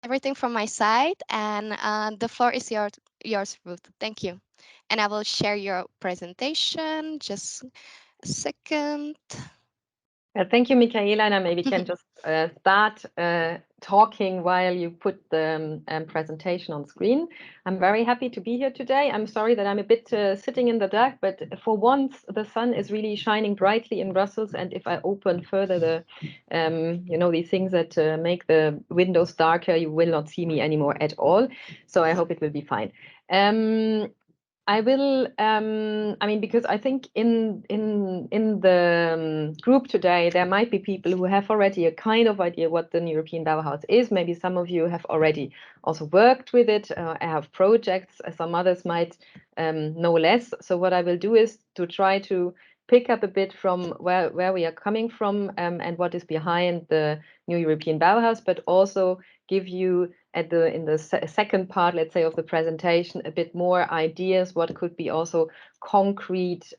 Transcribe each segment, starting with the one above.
everything from my side, and the floor is yours, Ruth. Thank you. And I will share your presentation. Just a second. Thank you, Michaela, and I maybe can just start talking while you put the presentation on screen. I'm very happy to be here today. I'm sorry that I'm a bit sitting in the dark, but for once the sun is really shining brightly in Brussels, and if I open further the, these things that make the windows darker, you will not see me anymore at all. So I hope it will be fine. I will, because I think in the group today, there might be people who have already a kind of idea what the European Bauhaus is. Maybe some of you have already also worked with it, have projects. Some others might know less. So what I will do is to try to pick up a bit from where we are coming from and what is behind the new European Bauhaus, but also give you in the second part, let's say, of the presentation, a bit more ideas, what could be also concrete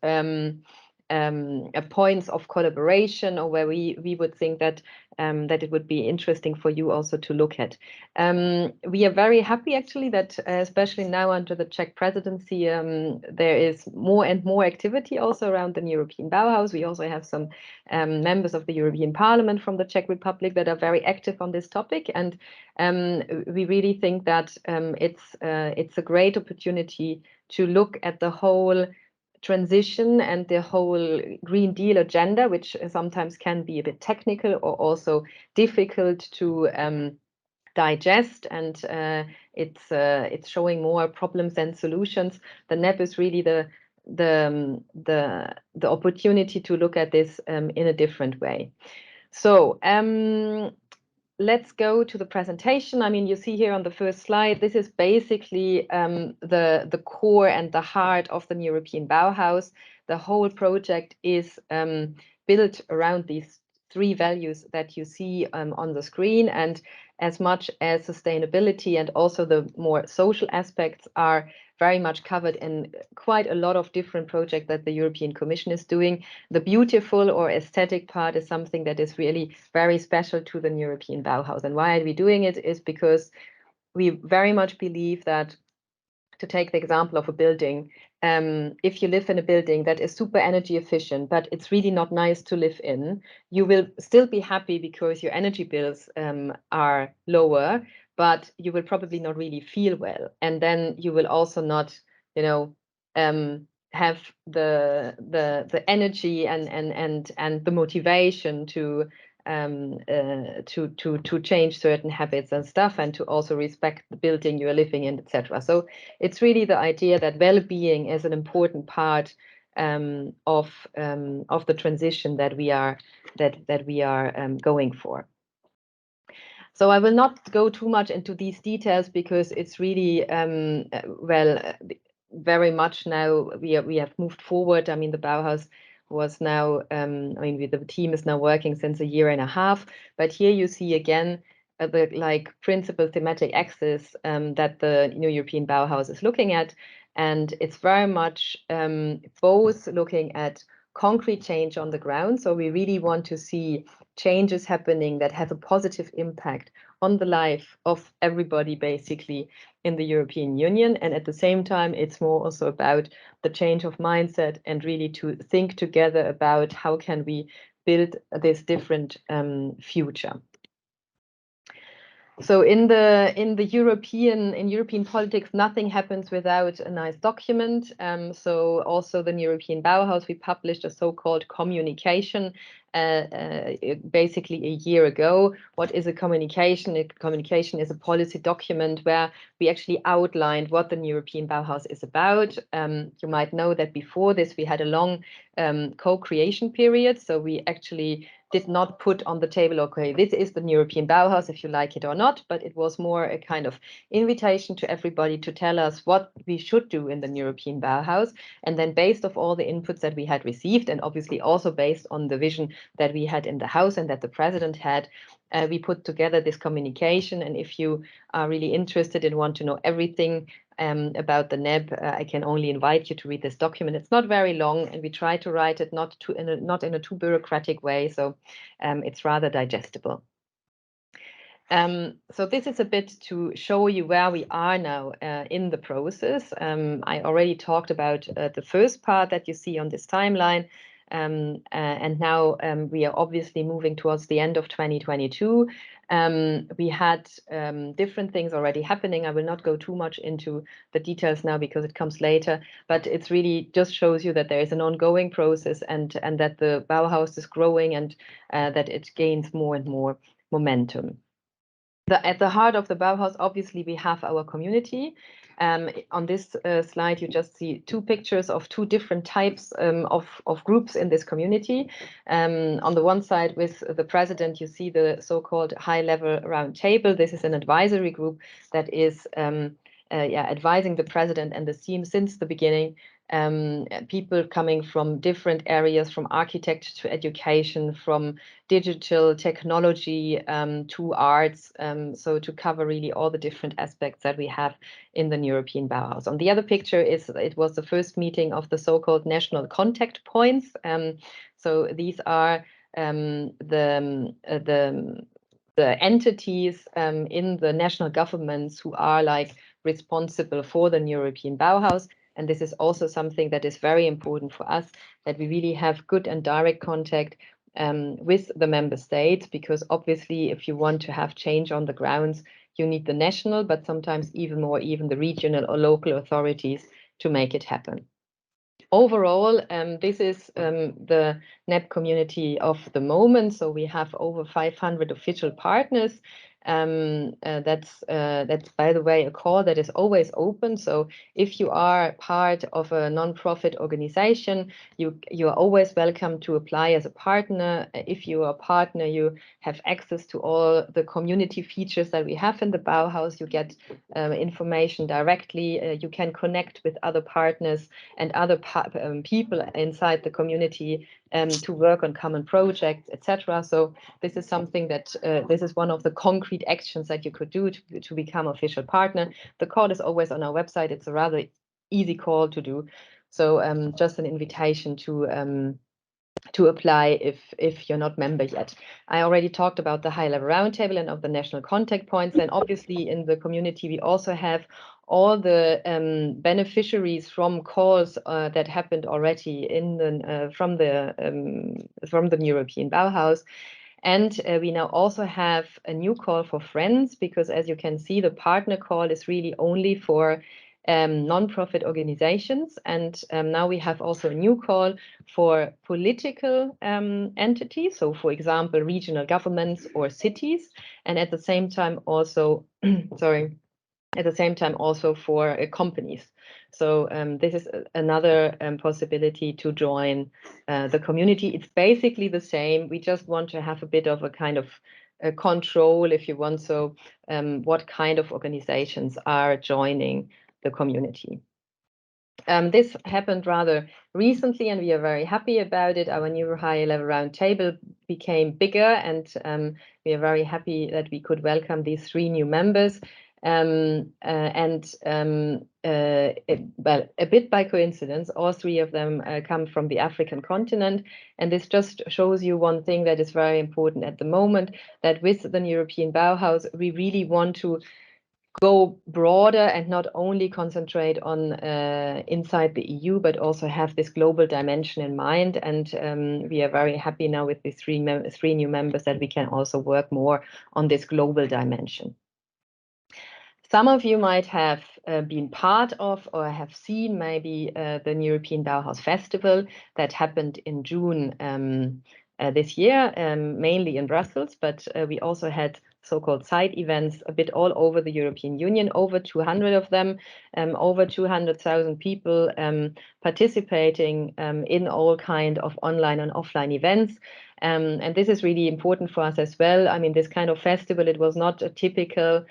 points of collaboration, or where we would think that that it would be interesting for you also to look at. We are very happy actually that especially now under the Czech presidency, there is more and more activity also around the European Bauhaus. We also have some members of the European Parliament from the Czech Republic that are very active on this topic, and we really think that it's a great opportunity to look at the whole transition and the whole Green Deal agenda, which sometimes can be a bit technical or also difficult to digest, and it's showing more problems than solutions. The NEB is really the opportunity to look at this in a different way. So let's go to the presentation. I mean, you see here on the first slide, this is basically the core and the heart of the European Bauhaus. The whole project is built around these three values that you see on the screen, and as much as sustainability and also the more social aspects are very much covered in quite a lot of different projects that the European Commission is doing. The beautiful or aesthetic part is something that is really very special to the European Bauhaus. And why are we doing it is because we very much believe that, to take the example of a building, if you live in a building that is super energy efficient, but it's really not nice to live in, you will still be happy because your energy bills are lower, but you will probably not really feel well. And then you will also not, have the energy and the motivation to change certain habits and stuff, and to also respect the building you are living in, etc. So it's really the idea that well-being is an important part of the transition that we are going for. So I will not go too much into these details because it's really very much now we have moved forward. I mean, the Bauhaus was now, the team is now working since a year and a half, but here you see again the principal thematic axis that the new European Bauhaus is looking at, and it's very much both looking at concrete change on the ground. So we really want to see changes happening that have a positive impact on the life of everybody basically in the European Union. And at the same time, it's more also about the change of mindset and really to think together about how can we build this different future. So in European politics, nothing happens without a nice document. So also the European Bauhaus, we published a so-called communication basically a year ago. What is a communication? A communication is a policy document where we actually outlined what the European Bauhaus is about. You might know that before this we had a long co-creation period. So we actually did not put on the table, okay, this is the European Bauhaus, if you like it or not, but it was more a kind of invitation to everybody to tell us what we should do in the European Bauhaus. And then based on all the inputs that we had received, and obviously also based on the vision that we had in the House and that the President had, we put together this communication. And if you are really interested and want to know everything about the NEB, I can only invite you to read this document. It's not very long, and we try to write it not in a too bureaucratic way, so it's rather digestible. So this is a bit to show you where we are now in the process. I already talked about the first part that you see on this timeline. And now we are obviously moving towards the end of 2022. We had different things already happening. I will not go too much into the details now because it comes later, but it's really just shows you that there is an ongoing process and that the Bauhaus is growing and that it gains more and more momentum. At the heart of the Bauhaus, obviously, we have our community. On this slide, you just see two pictures of two different types of groups in this community. On the one side, with the president, you see the so-called high-level round table. This is an advisory group that is advising the president and the team since the beginning. People coming from different areas, from architecture to education, from digital technology to arts, so to cover really all the different aspects that we have in the European Bauhaus. On the other picture it was the first meeting of the so-called national contact points. So these are the entities in the national governments who are like responsible for the European Bauhaus. And this is also something that is very important for us, that we really have good and direct contact with the member states, because obviously if you want to have change on the grounds, you need the national, but sometimes even more, even the regional or local authorities to make it happen. Overall, this is the NEB community of the moment. So we have over 500 official partners. That's by the way a call that is always open. So if you are part of a non-profit organization, you are always welcome to apply as a partner. If you are a partner, you have access to all the community features that we have in the Bauhaus. You get information directly. You can connect with other partners and other people inside the community to work on common projects, etc. So this is something that this is one of the concrete actions that you could do to become official partner. The call is always on our website. It's a rather easy call to do. So just an invitation to apply if you're not member yet. I already talked about the high-level roundtable and of the national contact points. And obviously in the community, we also have all the beneficiaries from calls that happened already in the from the European Bauhaus. And we now also have a new call for friends, because as you can see, the partner call is really only for non-profit organizations. And now we have also a new call for political entities. So for example, regional governments or cities. And at the same time also, for companies. So this is another possibility to join the community. It's basically the same. We just want to have a bit of a kind of control, if you want, so what kind of organizations are joining the community. This happened rather recently, and we are very happy about it. Our new high-level roundtable became bigger, and we are very happy that we could welcome these 3 new members. Well, a bit by coincidence, all 3 of them come from the African continent. And this just shows you one thing that is very important at the moment, that with the European Bauhaus, we really want to go broader and not only concentrate on inside the EU, but also have this global dimension in mind. And we are very happy now with these 3 new members that we can also work more on this global dimension. Some of you might have been part of or have seen maybe the European Bauhaus Festival that happened in June this year, mainly in Brussels, but we also had so-called side events a bit all over the European Union, over 200 of them, over 200,000 people participating in all kind of online and offline events. And this is really important for us as well. I mean, this kind of festival, it was not a typical,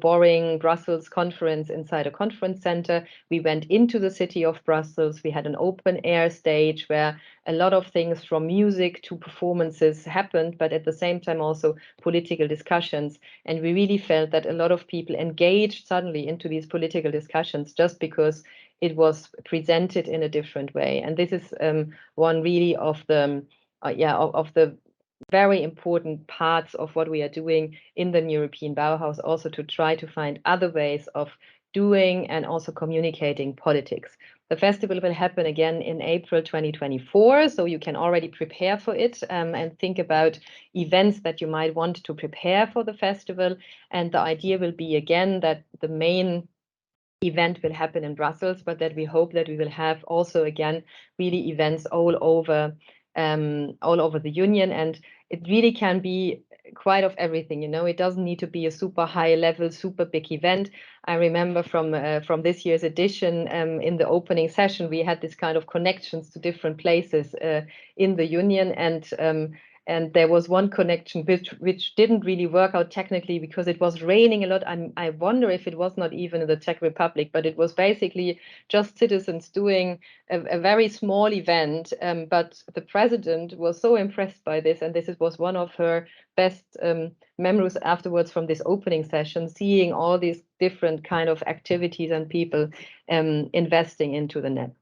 boring Brussels conference inside a conference center. We went into the city of Brussels. We had an open air stage where a lot of things from music to performances happened, but at the same time also political discussions. And we really felt that a lot of people engaged suddenly into these political discussions just because it was presented in a different way. And this is one really of the very important parts of what we are doing in the European Bauhaus, also to try to find other ways of doing and also communicating politics. The festival will happen again in April 2024, so you can already prepare for it and think about events that you might want to prepare for the festival. And the idea will be again that the main event will happen in Brussels, but that we hope that we will have also again really events all over the union, and it really can be quite of everything. It doesn't need to be a super high level, super big event. I remember from this year's edition, in the opening session, we had this kind of connections to different places in the union, and there was one connection which didn't really work out technically because it was raining a lot. I wonder if it was not even in the Czech Republic, but it was basically just citizens doing a very small event. But the president was so impressed by this, and this was one of her best memories afterwards from this opening session, seeing all these different kind of activities and people investing into the NEB.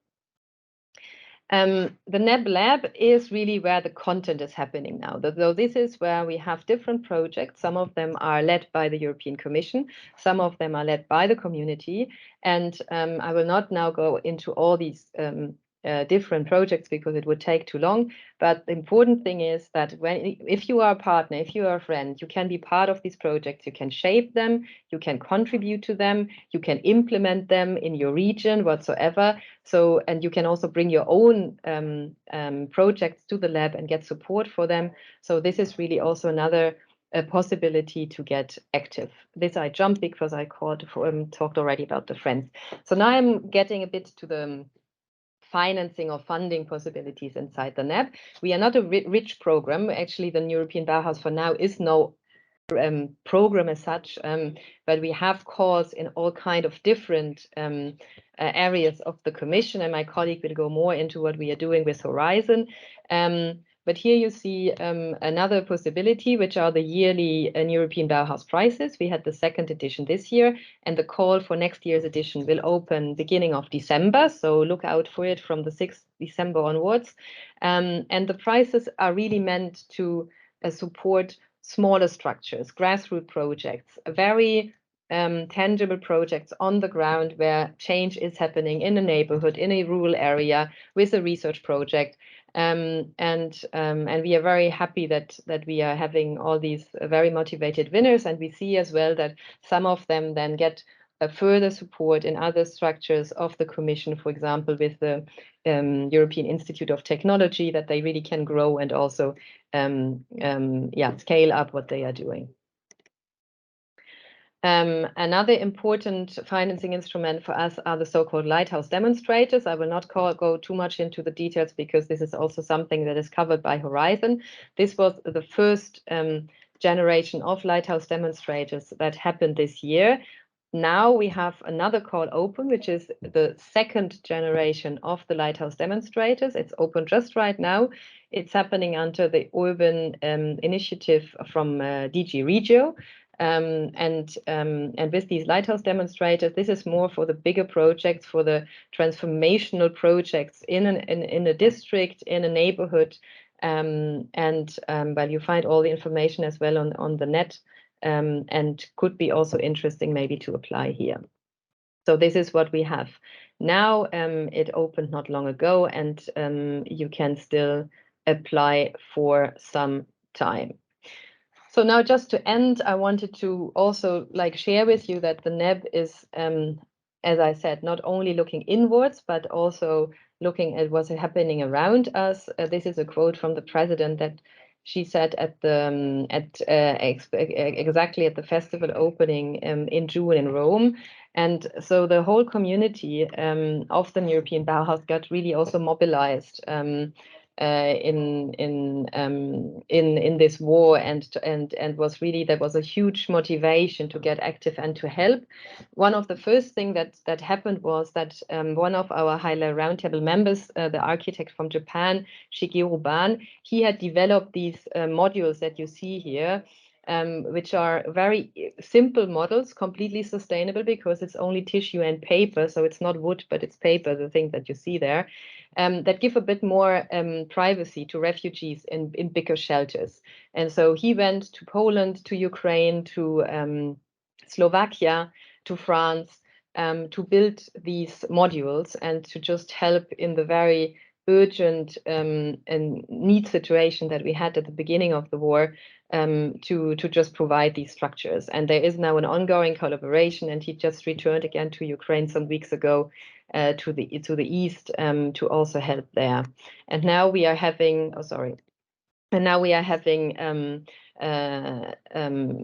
The NEB Lab is really where the content is happening now. So this is where we have different projects. Some of them are led by the European Commission. Some of them are led by the community. And I will not now go into all these different projects because it would take too long. But the important thing is that if you are a partner, if you are a friend, you can be part of these projects. You can shape them, you can contribute to them, you can implement them in your region whatsoever. So, and you can also bring your own projects to the lab and get support for them. So this is really also another possibility to get active. This I jumped because I talked already about the friends. So now I'm getting a bit to the financing or funding possibilities inside the NEB. We are not a rich program. Actually, the European Bauhaus for now is no program as such, but we have calls in all kind of different areas of the Commission, and my colleague will go more into what we are doing with Horizon. But here you see another possibility, which are the yearly European Bauhaus prizes. We had the second edition this year, and the call for next year's edition will open beginning of December. So look out for it from the 6th December onwards. And the prizes are really meant to support smaller structures, grassroots projects, very tangible projects on the ground where change is happening in a neighborhood, in a rural area with a research project. And we are very happy that we are having all these very motivated winners, and we see as well that some of them then get further support in other structures of the Commission, for example, with the European Institute of Technology, that they really can grow and also scale up what they are doing. Another important financing instrument for us are the so-called lighthouse demonstrators. I will not go too much into the details because this is also something that is covered by Horizon. This was the first generation of lighthouse demonstrators that happened this year. Now we have another call open, which is the second generation of the lighthouse demonstrators. It's open just right now. It's happening under the urban initiative from DG Regio. And with these lighthouse demonstrators, this is more for the bigger projects, for the transformational projects in a district, in a neighborhood. Well, you find all the information as well on the net, and could be also interesting maybe to apply here. So this is what we have now. It opened not long ago, and you can still apply for some time. So now, just to end, I wanted to also share with you that the NEB is, as I said, not only looking inwards, but also looking at what's happening around us. This is a quote from the president that she said exactly at the festival opening in June in Rome. And so the whole community of the European Bauhaus got really also mobilized in this war, and was really, there was a huge motivation to get active and to help. One of the first things that happened was that one of our high-level roundtable members, the architect from Japan, Shigeru Ban, he had developed these modules that you see here, which are very simple models, completely sustainable because it's only tissue and paper, so it's not wood, but it's paper, the thing that you see there. that give a bit more privacy to refugees in bigger shelters. And so he went to Poland, to Ukraine, to Slovakia, to France, to build these modules and to just help in the very urgent and need situation that we had at the beginning of the war, to just provide these structures. And there is now an ongoing collaboration, and he just returned again to Ukraine some weeks ago, to the east, to also help there. And now we are having,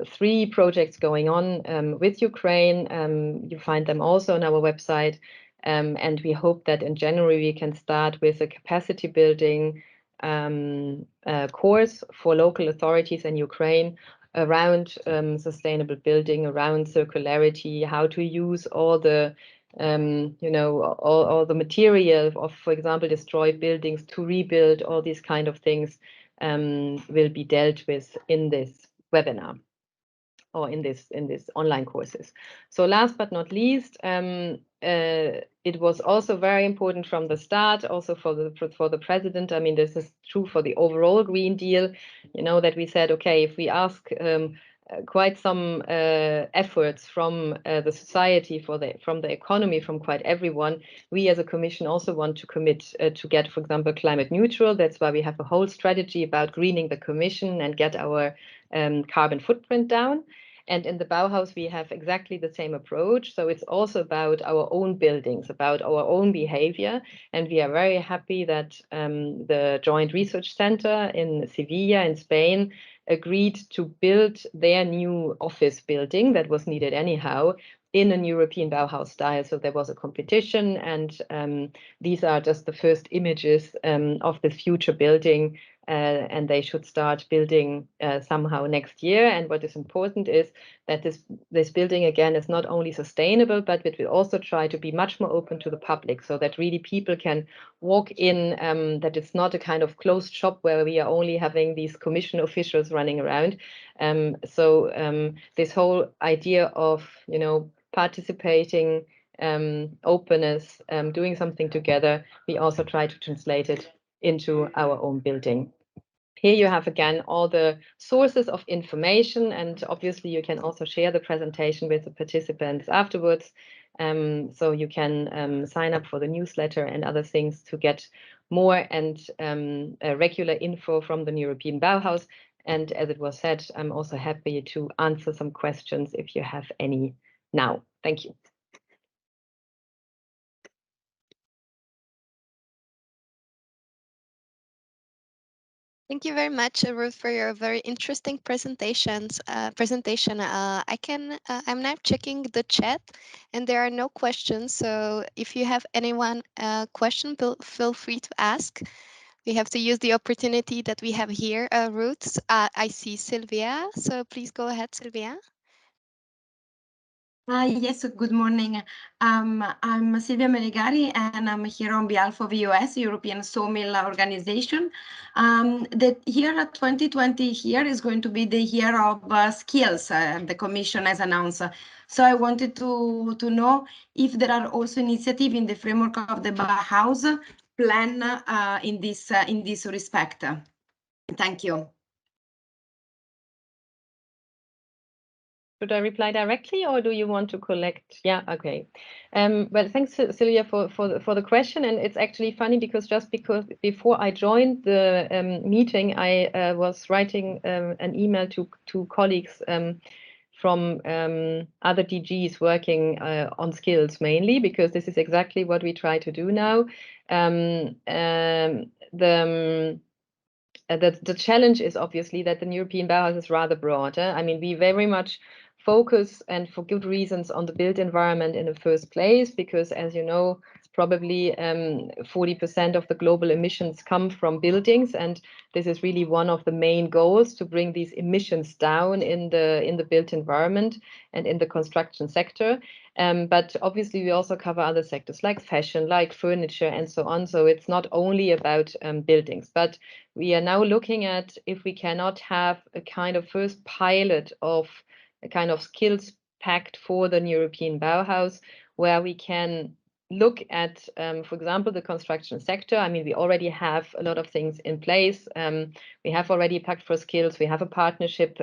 three projects going on with Ukraine. You find them also on our website. And we hope that in January we can start with a capacity building course for local authorities in Ukraine around sustainable building, around circularity, how to use all the all the material of, for example, destroyed buildings to rebuild. All these kind of things will be dealt with in this webinar or in this online courses. So last but not least, it was also very important from the start, also for the president. I mean, this is true for the overall Green Deal, that we said, okay, if we ask quite some efforts from the society, from the economy, from quite everyone, we as a commission also want to commit to get, for example, climate neutral. That's why we have a whole strategy about greening the commission and get our carbon footprint down. And in the Bauhaus, we have exactly the same approach. So it's also about our own buildings, about our own behavior. And we are very happy that the Joint Research Center in Sevilla, in Spain, agreed to build their new office building that was needed anyhow in an European Bauhaus style. So there was a competition, and these are just the first images of the future building. And they should start building somehow next year. And what is important is that this building, again, is not only sustainable, but it will also try to be much more open to the public, so that really people can walk in, that it's not a kind of closed shop where we are only having these commission officials running around. So this whole idea of, participating, openness, doing something together, we also try to translate it into our own building. Here you have, again, all the sources of information, and obviously you can also share the presentation with the participants afterwards. So you can sign up for the newsletter and other things to get more and regular info from the European Bauhaus. And as it was said, I'm also happy to answer some questions if you have any now. Thank you. Thank you very much, Ruth, for your very interesting presentation. I'm now checking the chat, and there are no questions. So if you have anyone question, feel free to ask. We have to use the opportunity that we have here, Ruth. I see Sylvia, so please go ahead, Sylvia. Yes, good morning. I'm Silvia Meligari, and I'm here on behalf of US, European Sawmill Organization. The year 2020 here is going to be the year of skills, the Commission has announced. So I wanted to know if there are also initiatives in the framework of the Bauhaus plan in this respect. Thank you. Should I reply directly, or do you want to collect? Yeah, okay. Well, thanks, Sylvia, for the question. And it's actually funny because before I joined the meeting, I was writing an email to colleagues from other DGs working on skills mainly, because this is exactly what we try to do now. The challenge is obviously that the European Bauhaus is rather broad. I mean, we very much focus, and for good reasons, on the built environment in the first place, because, as you know, probably 40% of the global emissions come from buildings, and this is really one of the main goals, to bring these emissions down in the built environment and in the construction sector. But obviously we also cover other sectors like fashion, like furniture, and so on. So it's not only about buildings, but we are now looking at if we cannot have a kind of first pilot of a kind of skills pact for the European Bauhaus, where we can look at, for example, the construction sector. I mean, we already have a lot of things in place. We have already a Pact for Skills. We have a partnership,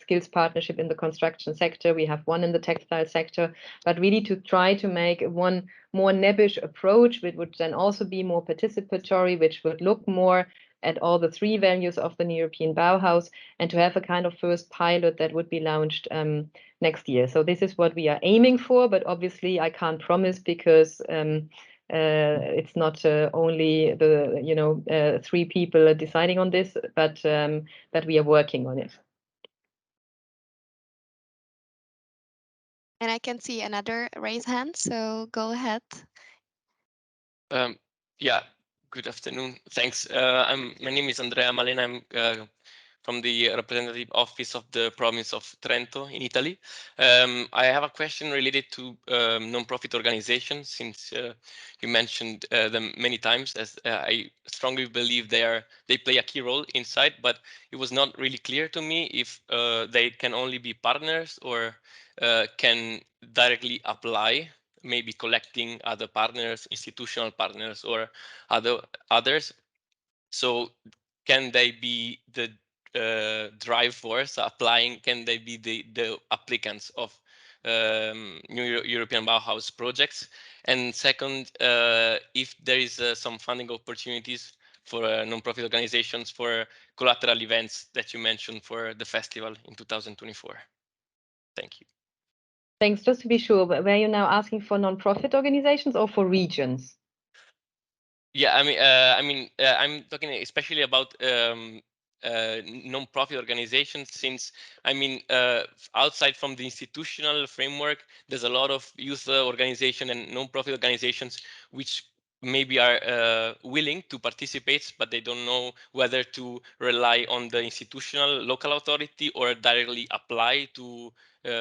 skills partnership in the construction sector. We have one in the textile sector. But really to try to make one more NEB-ish approach, which would then also be more participatory, which would look more at all the three values of the European Bauhaus, and to have a kind of first pilot that would be launched next year. So this is what we are aiming for, but obviously I can't promise because it's not only the three people deciding on this, but we are working on it. And I can see another raised hand, so go ahead. Yeah, good afternoon. Thanks. My name is Andrea Malena. I'm from the representative office of the province of Trento in Italy. I have a question related to non-profit organizations, since you mentioned them many times, as I strongly believe they play a key role inside, but it was not really clear to me if they can only be partners or can directly apply, maybe collecting other partners, institutional partners, or others. So can they be the drive force applying? Can they be the applicants of new European Bauhaus projects? And second, if there is some funding opportunities for non-profit organizations for collateral events that you mentioned for the festival in 2024. Thank you. Thanks. Just to be sure, were you now asking for non-profit organizations or for regions? Yeah, I'm talking especially about non-profit organizations, since outside from the institutional framework, there's a lot of youth organization and non-profit organizations which maybe are willing to participate, but they don't know whether to rely on the institutional local authority or directly apply to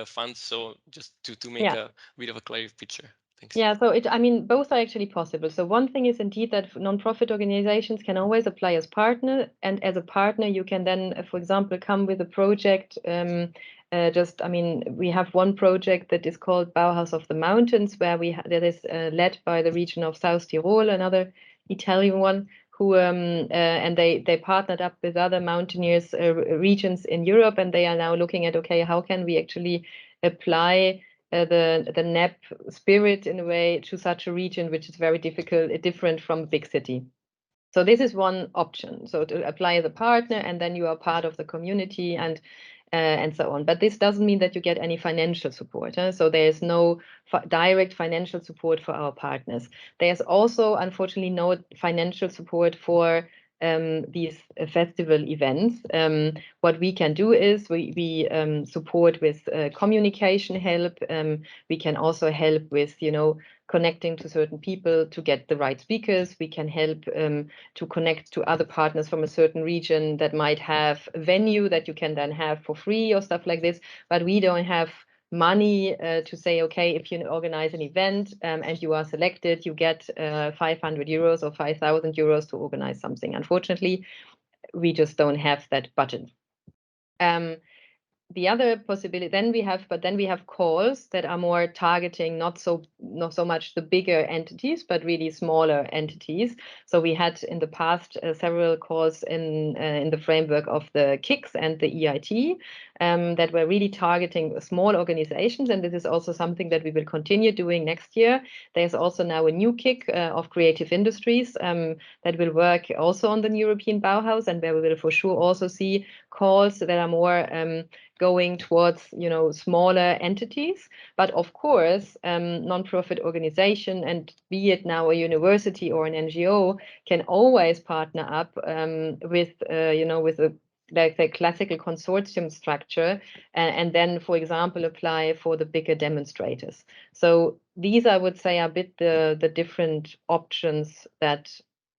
funds. So just to make a bit of a clear picture. Thanks. Yeah, so both are actually possible. So one thing is indeed that non-profit organizations can always apply as partner, and as a partner, you can then, for example, come with a project. We have one project that is called Bauhaus of the Mountains, where that is led by the region of South Tyrol, another Italian one, who and they partnered up with other mountaineers regions in Europe, and they are now looking at, okay, how can we actually apply the NEB spirit in a way to such a region which is very different from a big city. So this is one option. So to apply as a partner, and then you are part of the community and so on. But this doesn't mean that you get any financial support. So there is no direct financial support for our partners. There's also, unfortunately, no financial support for these festival events. What we can do is we support with communication help. We can also help with, connecting to certain people to get the right speakers. We can help to connect to other partners from a certain region that might have a venue that you can then have for free or stuff like this. But we don't have money to say, okay, if you organize an event and you are selected, you get 500 euros or 5,000 euros to organize something. Unfortunately, we just don't have that budget. The other possibility, then we have calls that are more targeting not so much the bigger entities, but really smaller entities. So we had in the past several calls in the framework of the KICS and the EIT that were really targeting small organizations, and this is also something that we will continue doing next year. There's also now a new KIC of creative industries that will work also on the European Bauhaus, and where we will for sure also see calls that are more going towards smaller entities. But of course, non-profit organization, and be it now a university or an NGO, can always partner up with a, like the classical consortium structure, and then, for example, apply for the bigger demonstrators. So these, I would say, are a bit the different options that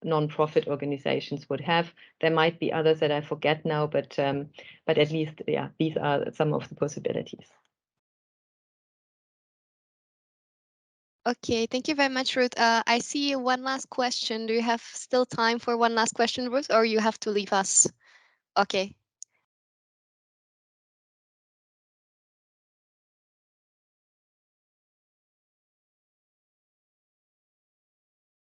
non-profit organizations would have. There might be others that I forget now, but at least, yeah, these are some of the possibilities. Okay, thank you very much, Ruth. I see one last question. Do you have still time for one last question, Ruth, or you have to leave us? Okay.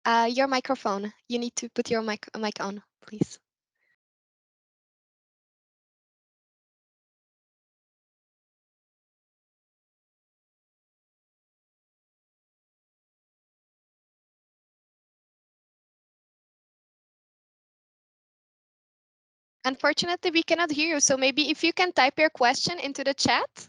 Your microphone. You need to put your mic on, please. Unfortunately, we cannot hear you. So maybe if you can type your question into the chat.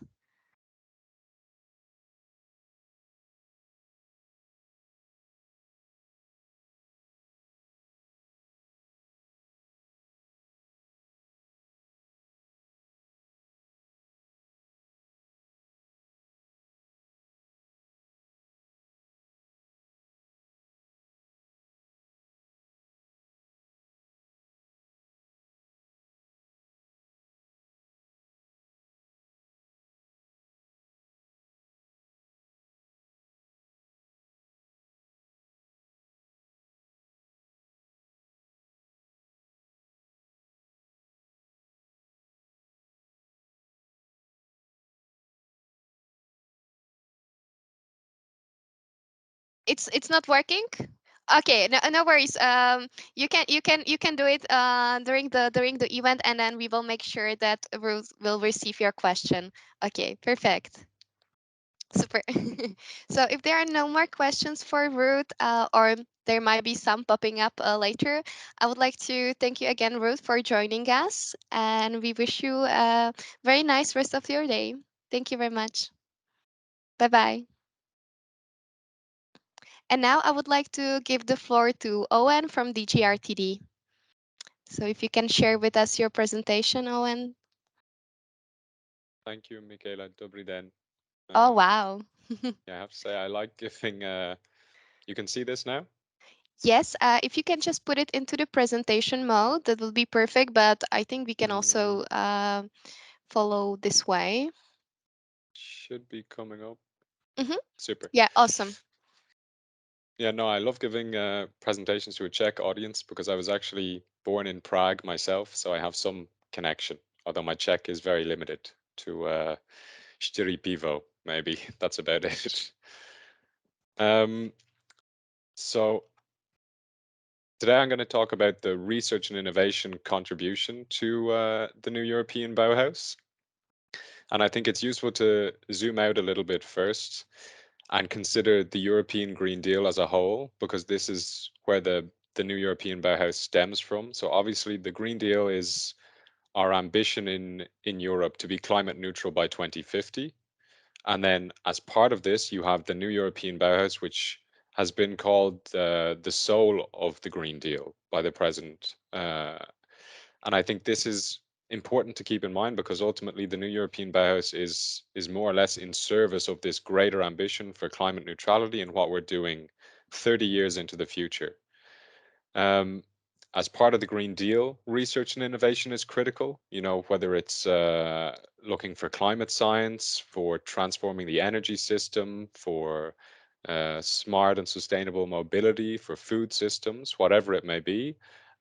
It's not working. Okay, no worries. You can do it during the event, and then we will make sure that Ruth will receive your question. Okay, perfect. Super. So if there are no more questions for Ruth, or there might be some popping up later, I would like to thank you again, Ruth, for joining us, and we wish you a very nice rest of your day. Thank you very much. Bye bye. And now I would like to give the floor to Owen from DGRTD. So if you can share with us your presentation, Owen. Thank you, Michaela. Dobry den. Oh, wow. Yeah, I have to say I like giving. You can see this now? Yes, if you can just put it into the presentation mode, that will be perfect. But I think we can also follow this way. Should be coming up. Super. Yeah, awesome. Yeah, no, I love giving presentations to a Czech audience because I was actually born in Prague myself, so I have some connection, although my Czech is very limited to čtyři pivo, maybe. That's about it. So today I'm going to talk about the research and innovation contribution to the new European Bauhaus. And I think it's useful to zoom out a little bit first and consider the European Green Deal as a whole, because this is where the new European Bauhaus stems from. So obviously the Green Deal is our ambition in Europe to be climate neutral by 2050. And then as part of this, you have the new European Bauhaus, which has been called the soul of the Green Deal by the president. And I think this is important to keep in mind because ultimately the new European Bauhaus is more or less in service of this greater ambition for climate neutrality and what we're doing 30 years into the future. As part of the Green Deal, research and innovation is critical, you know, whether it's looking for climate science, for transforming the energy system, for smart and sustainable mobility, for food systems, whatever it may be.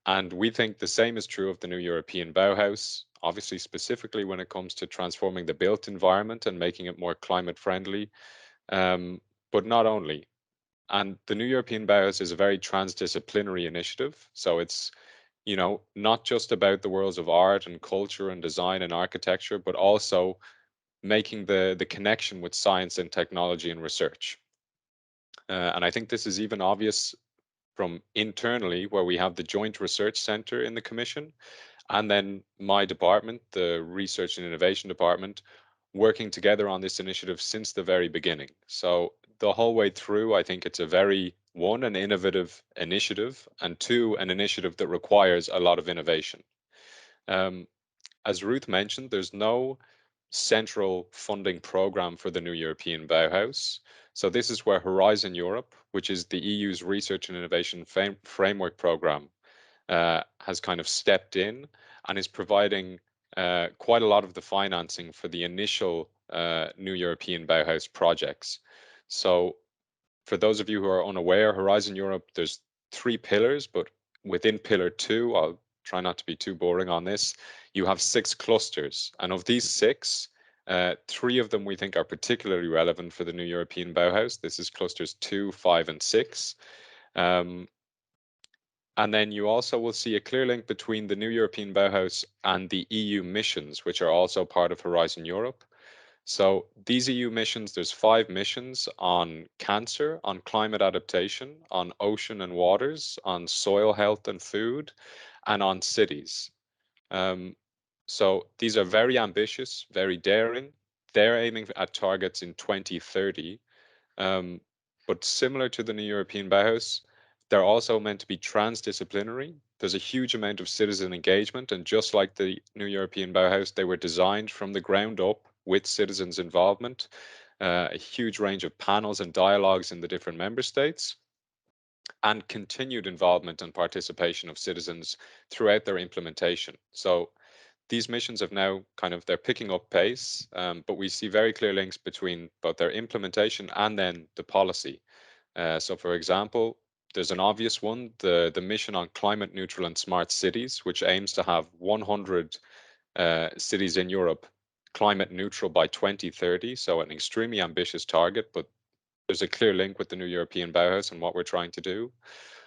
And we think the same is true of the new European Bauhaus, obviously specifically when it comes to transforming the built environment and making it more climate friendly, but not only. And the new European Bauhaus is a very transdisciplinary initiative. So it's, you know, not just about the worlds of art and culture and design and architecture, but also making the connection with science and technology and research. And I think this is even obvious from internally, where we have the Joint Research Center in the Commission, and then my department, the Research and Innovation Department, working together on this initiative since the very beginning. So the whole way through, I think it's a very, one, an innovative initiative, and two, an initiative that requires a lot of innovation. As Ruth mentioned, there's no central funding program for the new European Bauhaus. So this is where Horizon Europe, which is the EU's research and innovation framework program, has kind of stepped in and is providing quite a lot of the financing for the initial new European Bauhaus projects. So for those of you who are unaware, Horizon Europe, there's 3 pillars, but within pillar 2, I'll try not to be too boring on this, you have 6 clusters. And of these 6, 3 of them we think are particularly relevant for the new European Bauhaus. This is clusters 2, 5, and 6. And then you also will see a clear link between the new European Bauhaus and the EU missions, which are also part of Horizon Europe. So these EU missions, there's 5 missions on cancer, on climate adaptation, on ocean and waters, on soil health and food, and on cities. So these are very ambitious, very daring. They're aiming at targets in 2030. But similar to the new European Bauhaus, they're also meant to be transdisciplinary. There's a huge amount of citizen engagement, and just like the new European Bauhaus, they were designed from the ground up with citizens' involvement, a huge range of panels and dialogues in the different member states, and continued involvement and participation of citizens throughout their implementation. So these missions have now they're picking up pace, but we see very clear links between both their implementation and then the policy. So for example, there's an obvious one, the mission on climate neutral and smart cities, which aims to have 100 cities in Europe climate neutral by 2030. So an extremely ambitious target, but there's a clear link with the new European Bauhaus and what we're trying to do.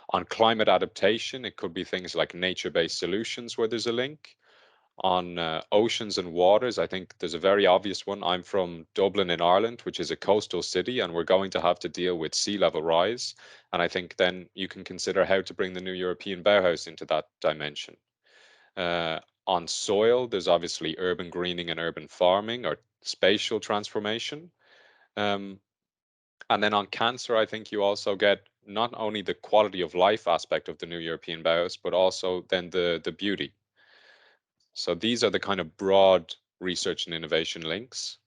On climate adaptation, it could be things like nature-based solutions where there's a link. On oceans and waters, I think there's a very obvious one. I'm from Dublin in Ireland, which is a coastal city, and we're going to have to deal with sea level rise. And I think then you can consider how to bring the new European Bauhaus into that dimension. On soil, there's obviously urban greening and urban farming or spatial transformation. And then on cancer, I think you also get not only the quality of life aspect of the new European Bauhaus, but also then the beauty. So these are the kind of broad research and innovation links.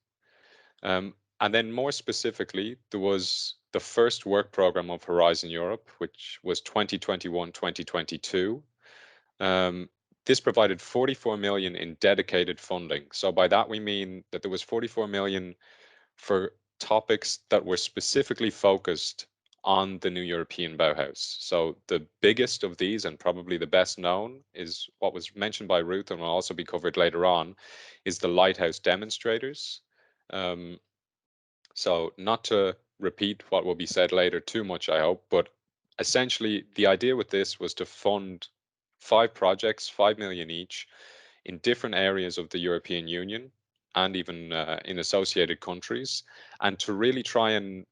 And then more specifically, there was the first work program of Horizon Europe, which was 2021-2022. This provided 44 million in dedicated funding. So by that, we mean that there was 44 million for topics that were specifically focused on the new European Bauhaus. So the biggest of these, and probably the best known, is what was mentioned by Ruth and will also be covered later on, is the Lighthouse Demonstrators. So not to repeat what will be said later too much, I hope, but essentially the idea with this was to fund 5 projects, 5 million each, in different areas of the European Union and even in associated countries, and to really try and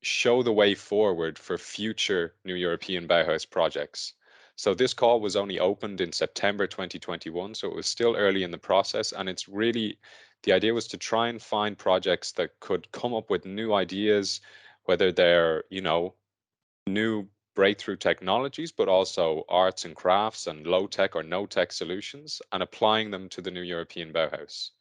show the way forward for future new European Bauhaus projects. So this call was only opened in September 2021, so it was still early in the process, and it's really, the idea was to try and find projects that could come up with new ideas, whether they're, new breakthrough technologies, but also arts and crafts and low tech or no tech solutions, and applying them to the new European Bauhaus.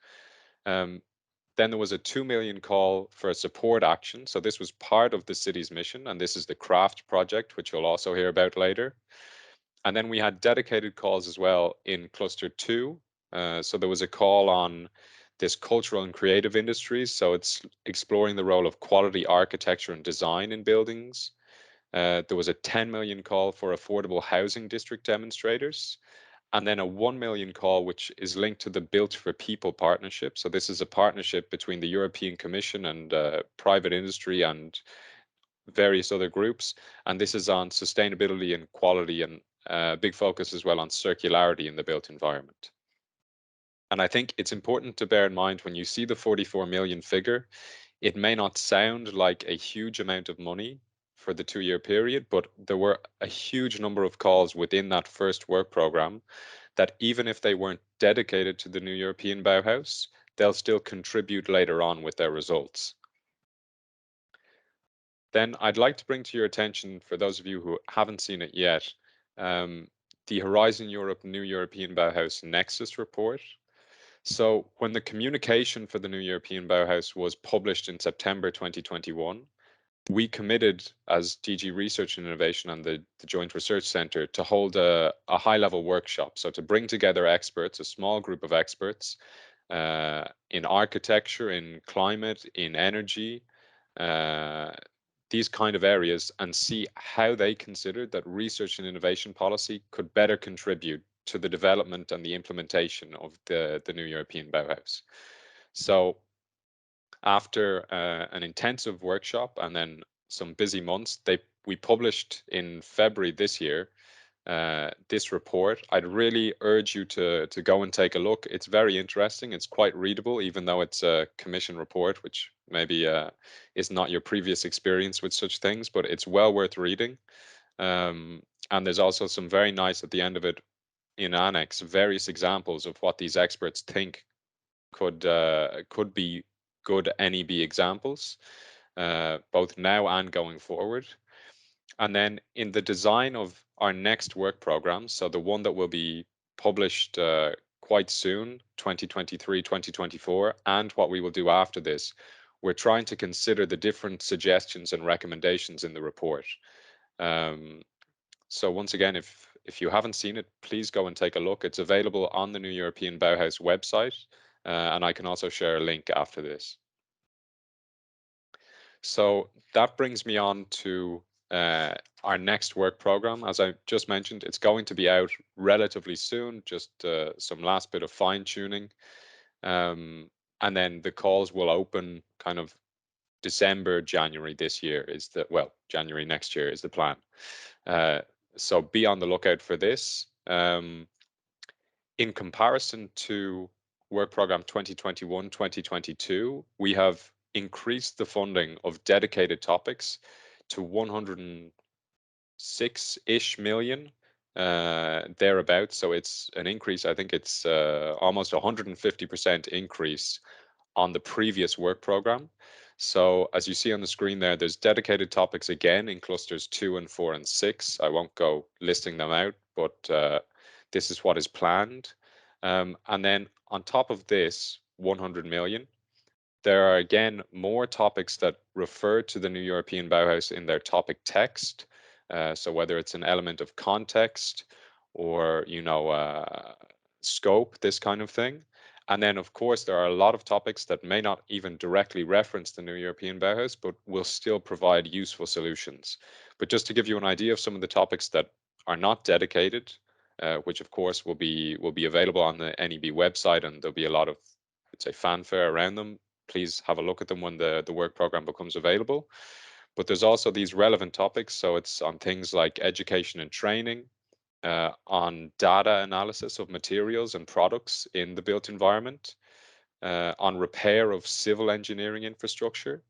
Then there was a 2 million call for a support action. So this was part of the city's mission, and this is the craft project, which you'll also hear about later. And then we had dedicated calls as well in cluster 2. So there was a call on this cultural and creative industries. So it's exploring the role of quality architecture and design in buildings. There was a 10 million call for affordable housing district demonstrators. And then a 1 million call, which is linked to the Built for People partnership. So this is a partnership between the European Commission and private industry and various other groups. And this is on sustainability and quality, and big focus as well on circularity in the built environment. And I think it's important to bear in mind when you see the 44 million figure, it may not sound like a huge amount of money for the 2-year period, but there were a huge number of calls within that first work program that even if they weren't dedicated to the new European Bauhaus, they'll still contribute later on with their results. Then I'd like to bring to your attention, for those of you who haven't seen it yet, the Horizon Europe New European Bauhaus Nexus report. So when the communication for the new European Bauhaus was published in September 2021, we committed as DG Research and Innovation and the Joint Research Centre to hold a high-level workshop. So to bring together experts, a small group of experts in architecture, in climate, in energy, these kind of areas, and see how they considered that research and innovation policy could better contribute to the development and the implementation of the new European Bauhaus. So after an intensive workshop and then some busy months, they we published in February this year this report. I'd really urge you to go and take a look. It's very interesting. It's quite readable, even though it's a commission report, which maybe is not your previous experience with such things, but it's well worth reading. And there's also some very nice at the end of it in annex, various examples of what these experts think could be good NEB examples, both now and going forward. And then in the design of our next work program, so the one that will be published quite soon, 2023, 2024, and what we will do after this, we're trying to consider the different suggestions and recommendations in the report. So once again, if you haven't seen it, please go and take a look. It's available on the New European Bauhaus website, and I can also share a link after this. So that brings me on to our next work program. As I just mentioned, it's going to be out relatively soon, just some last bit of fine tuning. And then the calls will open kind of December, January this year is the, well, January next year is the plan. So be on the lookout for this. In comparison to work program 2021-2022, we have increased the funding of dedicated topics to 106-ish million, thereabouts. So it's an increase. I think it's almost 150% increase on the previous work program. So as you see on the screen there, there's dedicated topics again in clusters 2 and 4 and 6. I won't go listing them out, but this is what is planned. And then on top of this 100 million, there are again more topics that refer to the New European Bauhaus in their topic text. So whether it's an element of context or, you know, scope, this kind of thing. And then, of course, there are a lot of topics that may not even directly reference the New European Bauhaus, but will still provide useful solutions. But just to give you an idea of some of the topics that are not dedicated, which of course will be available on the NEB website, and there'll be a lot of, I'd say, fanfare around them. Please have a look at them when the work program becomes available. But there's also these relevant topics. So it's on things like education and training, on data analysis of materials and products in the built environment, on repair of civil engineering infrastructure,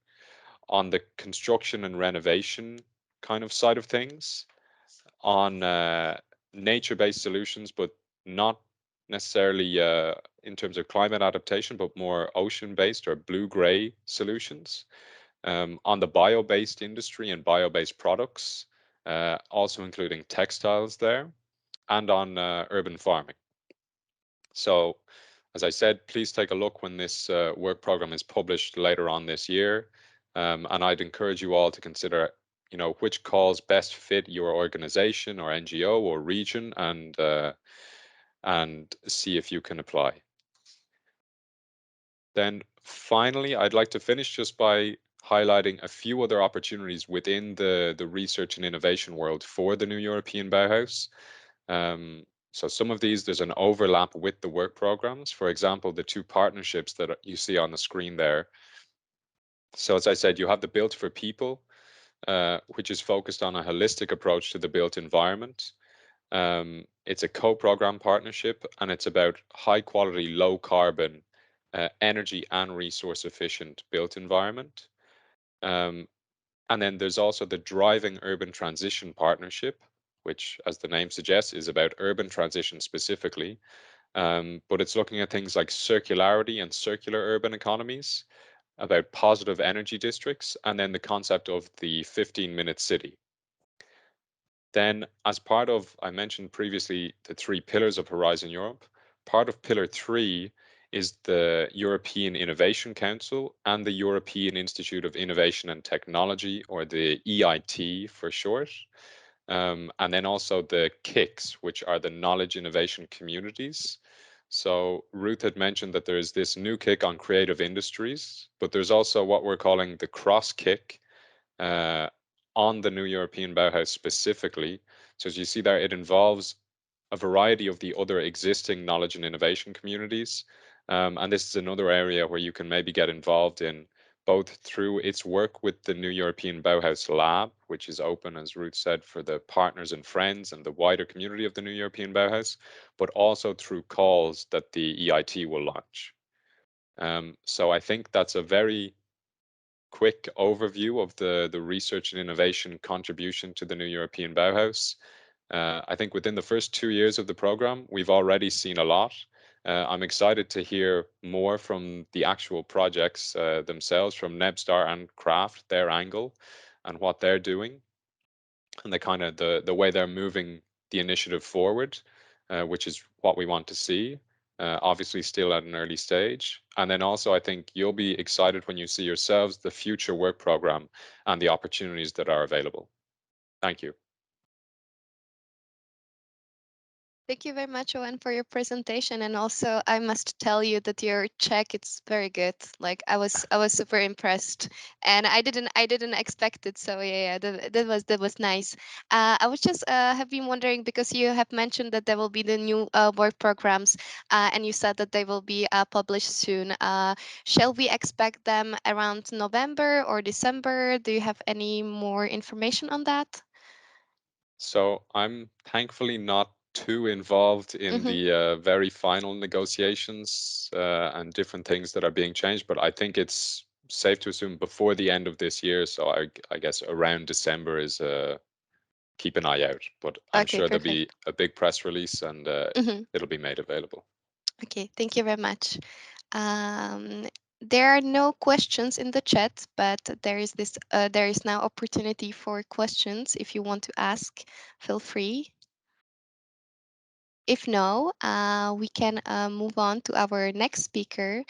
on the construction and renovation kind of side of things, on nature-based solutions, but not necessarily in terms of climate adaptation, but more ocean-based or blue-gray solutions, on the bio-based industry and bio-based products, also including textiles there, and on urban farming. So, as I said, please take a look when this work program is published later on this year. And I'd encourage you all to consider, you know, which calls best fit your organization or NGO or region, and see if you can apply. Then finally, I'd like to finish just by highlighting a few other opportunities within the research and innovation world for the New European Bauhaus. So some of these, there's an overlap with the work programs. For example, the two partnerships that you see on the screen there. So as I said, you have the Built for People, which is focused on a holistic approach to the built environment. It's a co-program partnership, and it's about high quality, low carbon, energy and resource efficient built environment. And then there's also the Driving Urban Transition Partnership, which, as the name suggests, is about urban transition specifically. But it's looking at things like circularity and circular urban economies, about positive energy districts, and then the concept of the 15-minute city. Then, as part of, I mentioned previously, the 3 pillars of Horizon Europe, part of Pillar 3 is the European Innovation Council and the European Institute of Innovation and Technology, or the EIT for short. And then also the KICs, which are the Knowledge Innovation Communities. So Ruth had mentioned that there is this new KIC on creative industries, but there's also what we're calling the cross KIC on the New European Bauhaus specifically. So as you see there, it involves a variety of the other existing knowledge and innovation communities. And this is another area where you can maybe get involved in, both through its work with the New European Bauhaus Lab, which is open, as Ruth said, for the partners and friends and the wider community of the new European Bauhaus, but also through calls that the EIT will launch. So I think that's a very quick overview of the research and innovation contribution to the new European Bauhaus. I think within the first 2 years of the program, we've already seen a lot. I'm excited to hear more from the actual projects themselves, from NEB-STAR and Craft, their angle and what they're doing, and the kind of the way they're moving the initiative forward, which is what we want to see. Obviously still at an early stage. And then also I think you'll be excited when you see yourselves the future work program and the opportunities that are available. Thank you. Thank you very much, Eoghan, for your presentation. And also, I must tell you that your Czech it's very good. Like I was super impressed, and I didn't expect it. So yeah, that was nice. I was just have been wondering, because you have mentioned that there will be the new work programs, and you said that they will be published soon. Shall we expect them around November or December? Do you have any more information on that? So I'm thankfully not too involved in the very final negotiations and different things that are being changed, but I think it's safe to assume before the end of this year. So I guess around December is keep an eye out, but I'm Okay, sure perfect. there'll be a big press release and it'll be made available. Okay, thank you very much. There are no questions in the chat, but there is now opportunity for questions. If you want to ask, feel free. If no, we can move on to our next speaker,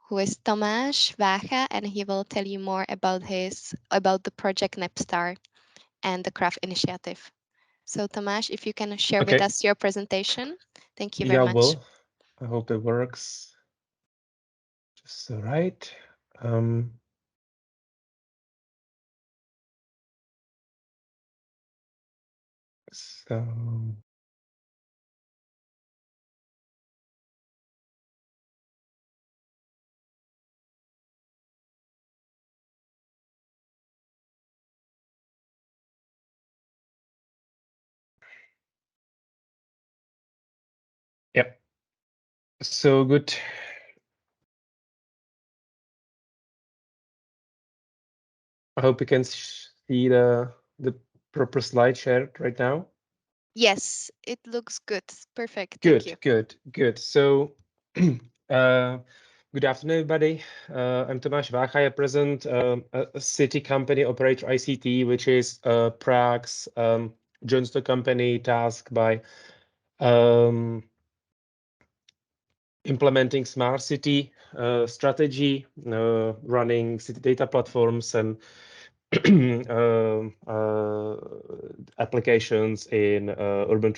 who is Tomáš Vácha, and he will tell you more about the project NEB-STAR and the craft initiative. So Tomáš, if you can share with us your presentation. Thank you very much. Well, I hope it works just all right. So yep. So good. I hope you can see the proper slide shared right now. Yes, it looks good. Perfect. Thank you. Good. So, good afternoon, everybody. I'm Tomáš Vácha. I represent a city company, Operator ICT, which is Prague's joint stock company tasked by implementing smart city strategy, running city data platforms and applications in urban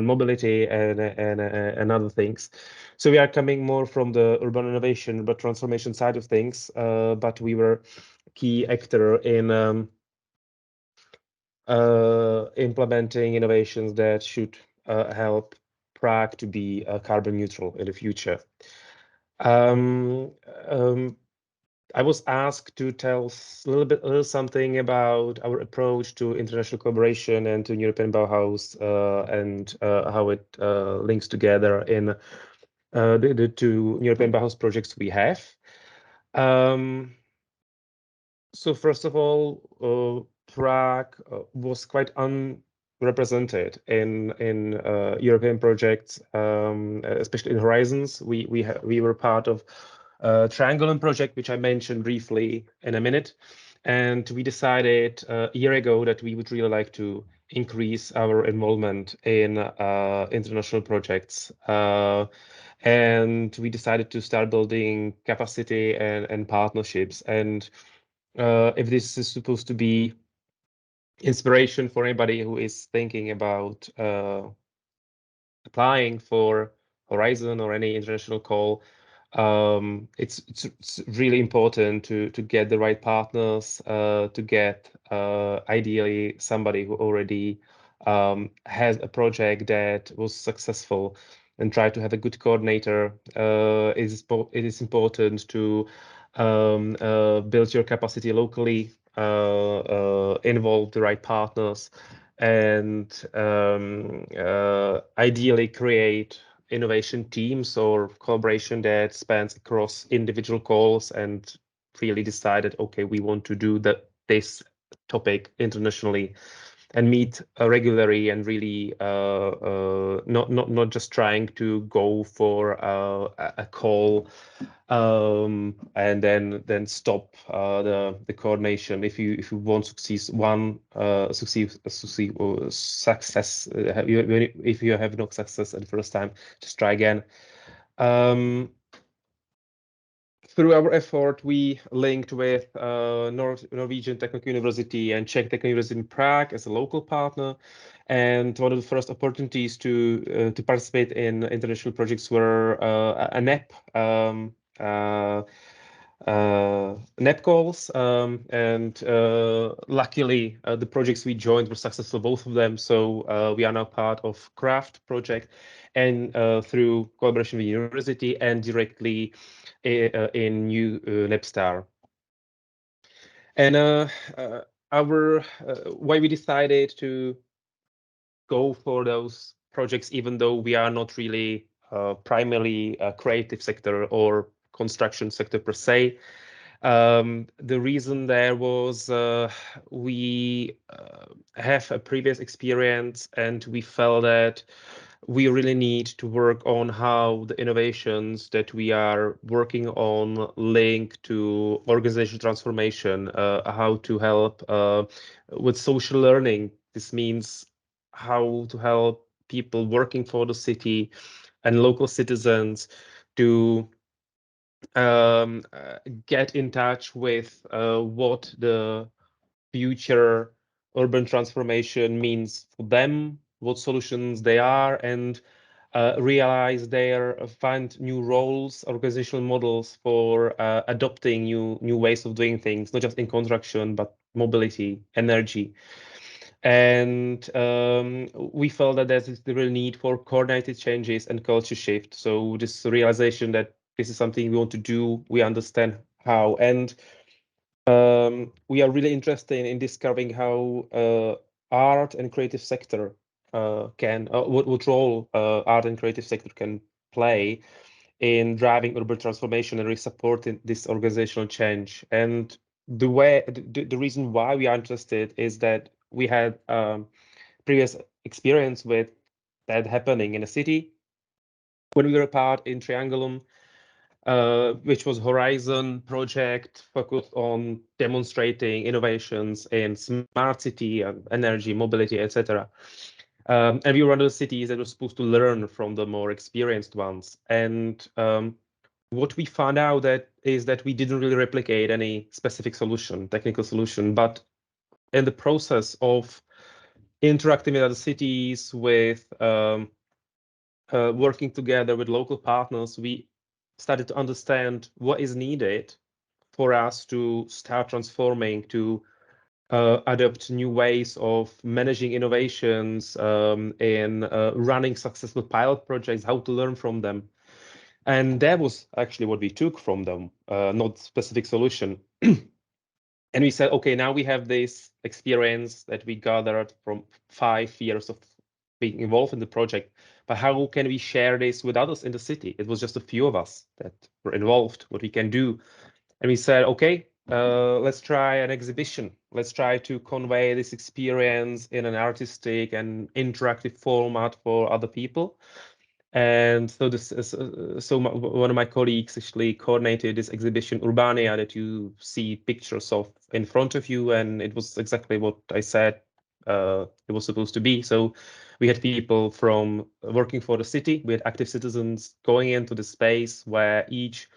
mobility and other things. So we are coming more from the urban innovation but transformation side of things, but we were key actor in implementing innovations that should help Prague to be carbon neutral in the future. I was asked to tell a little something about our approach to international collaboration and to European Bauhaus and how it links together in the two European Bauhaus projects we have. So first of all, Prague was quite unrepresented in European projects, especially in Horizons. We were part of Triangulum project, which I mentioned briefly in a minute, and we decided a year ago that we would really like to increase our involvement in international projects, and we decided to start building capacity and partnerships. And if this is supposed to be inspiration for anybody who is thinking about applying for Horizon or any international call, it's really important to get the right partners, to get ideally somebody who already has a project that was successful, and try to have a good coordinator. It is important to build your capacity locally, involve the right partners, and ideally create innovation teams or collaboration that spans across individual goals and really decided, okay, we want to do this topic internationally and meet regularly and really not just trying to go for a call and then stop the coordination. If you want to succeed success, if you have no success at the first time, just try again. Through our effort, we linked with Norwegian Technical University and Czech Technical University in Prague as a local partner. And one of the first opportunities to participate in international projects were a NEP, NEP calls. And luckily, the projects we joined were successful, both of them. So we are now part of CRAFT project, and through collaboration with the university and directly in new NEB-STAR. And why we decided to go for those projects, even though we are not really primarily a creative sector or construction sector per se. The reason there was we have a previous experience, and we felt that we really need to work on how the innovations that we are working on link to organizational transformation, how to help with social learning. This means how to help people working for the city and local citizens to get in touch with what the future urban transformation means for them, what solutions they are, and find new roles, organizational models for adopting new ways of doing things, not just in construction, but mobility, energy. And we felt that there's the real need for coordinated changes and culture shift. So this realization that this is something we want to do, we understand how, and we are really interested in discovering how art and creative sector what role art and creative sector can play in driving urban transformation and really supporting this organizational change. And the reason why we are interested is that we had previous experience with that happening in a city when we were part in Triangulum, which was Horizon project focused on demonstrating innovations in smart city and energy, mobility, etc. And we were one of the cities that were supposed to learn from the more experienced ones. And what we found out is that we didn't really replicate any specific technical solution, but in the process of interacting with other cities, with working together with local partners, we started to understand what is needed for us to start transforming, to adopt new ways of managing innovations, in running successful pilot projects, how to learn from them. And that was actually what we took from them, not specific solution. And we said, okay, now we have this experience that we gathered from 5 years of being involved in the project, but how can we share this with others in the city? It was just a few of us that were involved, what we can do. And we said, okay, let's try an exhibition. Let's try to convey this experience in an artistic and interactive format for other people. And so one of my colleagues actually coordinated this exhibition Urbania that you see pictures of in front of you, and it was exactly what I said it was supposed to be. So we had people from working for the city, we had active citizens going into the space where each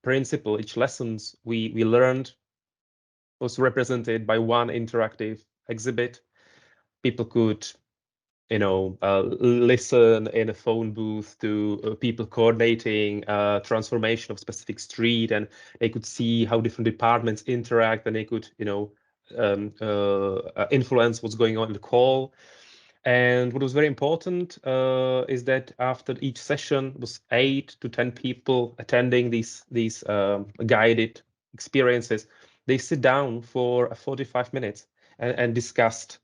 principle, each lessons we learned was represented by one interactive exhibit. People could listen in a phone booth to people coordinating transformation of specific street, and they could see how different departments interact, and they could, influence what's going on in the call. And what was very important is that after each session was 8 to 10 people attending these guided experiences, they sit down for 45 minutes and discussed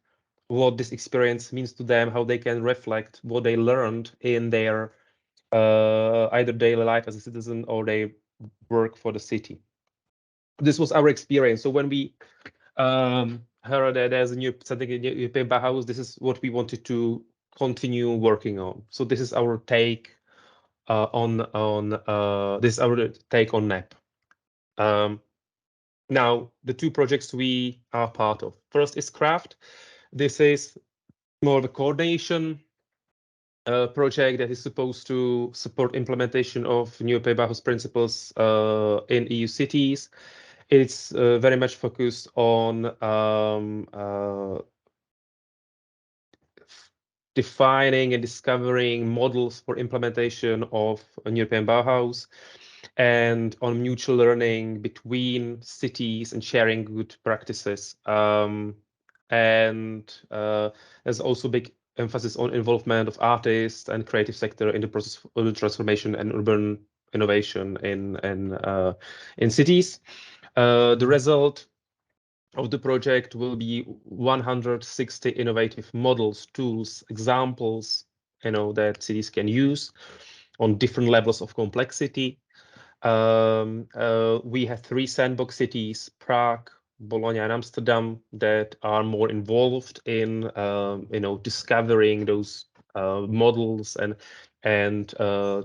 what this experience means to them, how they can reflect what they learned in their either daily life as a citizen or they work for the city. This was our experience. So when we heard that there's a new something in European Bauhaus, this is what we wanted to continue working on. So this is our take on this is our take on NEB. Now the two projects we are part of. First is Craft. This is more of a coordination project that is supposed to support implementation of new European Bauhaus principles in EU cities. It's very much focused on defining and discovering models for implementation of a European Bauhaus and on mutual learning between cities and sharing good practices. And there's also big emphasis on involvement of artists and creative sector in the process of urban transformation and urban innovation in cities. The result of the project will be 160 innovative models, tools, examples, that cities can use on different levels of complexity. We have 3 sandbox cities, Prague, Bologna, and Amsterdam, that are more involved in, discovering those models and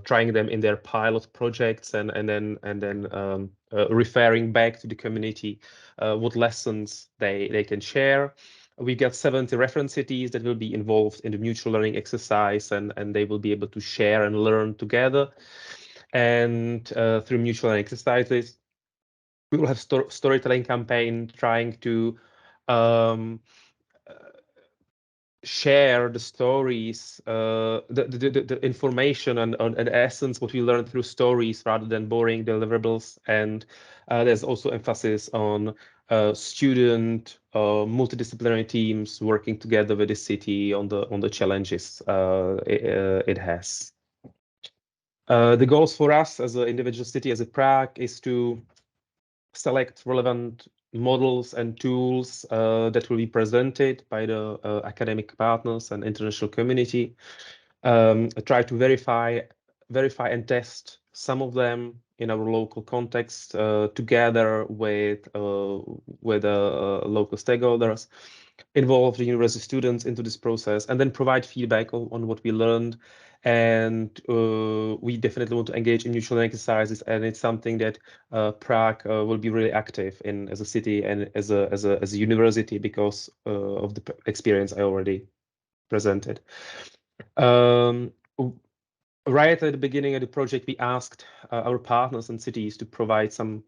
trying them in their pilot projects and then referring back to the community what lessons they can share. We got 70 reference cities that will be involved in the mutual learning exercise and they will be able to share and learn together. And through mutual learning exercises, we will have storytelling campaign trying to share the stories, the information and essence what we learned through stories rather than boring deliverables. And there's also emphasis on student multidisciplinary teams working together with the city on the challenges it has. The goals for us as an individual city, as a Prague, is to select relevant models and tools that will be presented by the academic partners and international community. Try to verify and test some of them in our local context together with local stakeholders, involve the university students into this process, and then provide feedback on what we learned. And we definitely want to engage in mutual exercises, and it's something that Prague will be really active in as a city and as a university because of the experience I already presented. Right at the beginning of the project, we asked our partners and cities to provide some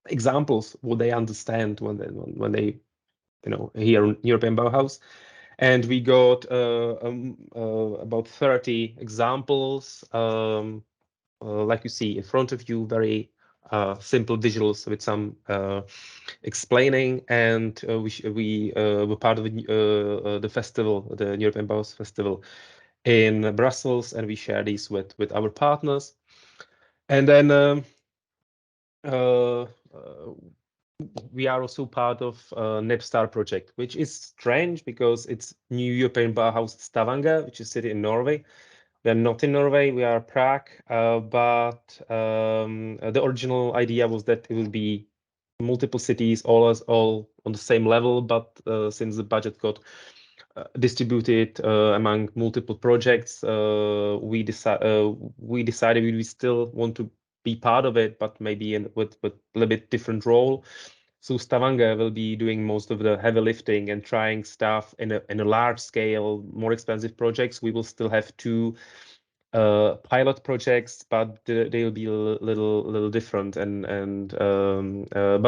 examples what they understand when they hear European Bauhaus. And we got about 30 examples, like you see in front of you, very simple visuals with some explaining. And we were part of the festival, the European Bauhaus Festival in Brussels, and we share these with our partners. And then we are also part of NEB-STAR project, which is strange because it's New European Bauhaus Stavanger, which is a city in Norway. We are not in Norway, we are Prague, but the original idea was that it will be multiple cities, all on the same level, but since the budget got distributed among multiple projects, we decided we still want to be part of it, but maybe with a little bit different role. So Stavanger will be doing most of the heavy lifting and trying stuff in a large scale, more expensive projects. We will still have 2 pilot projects, but they'll be a little different. But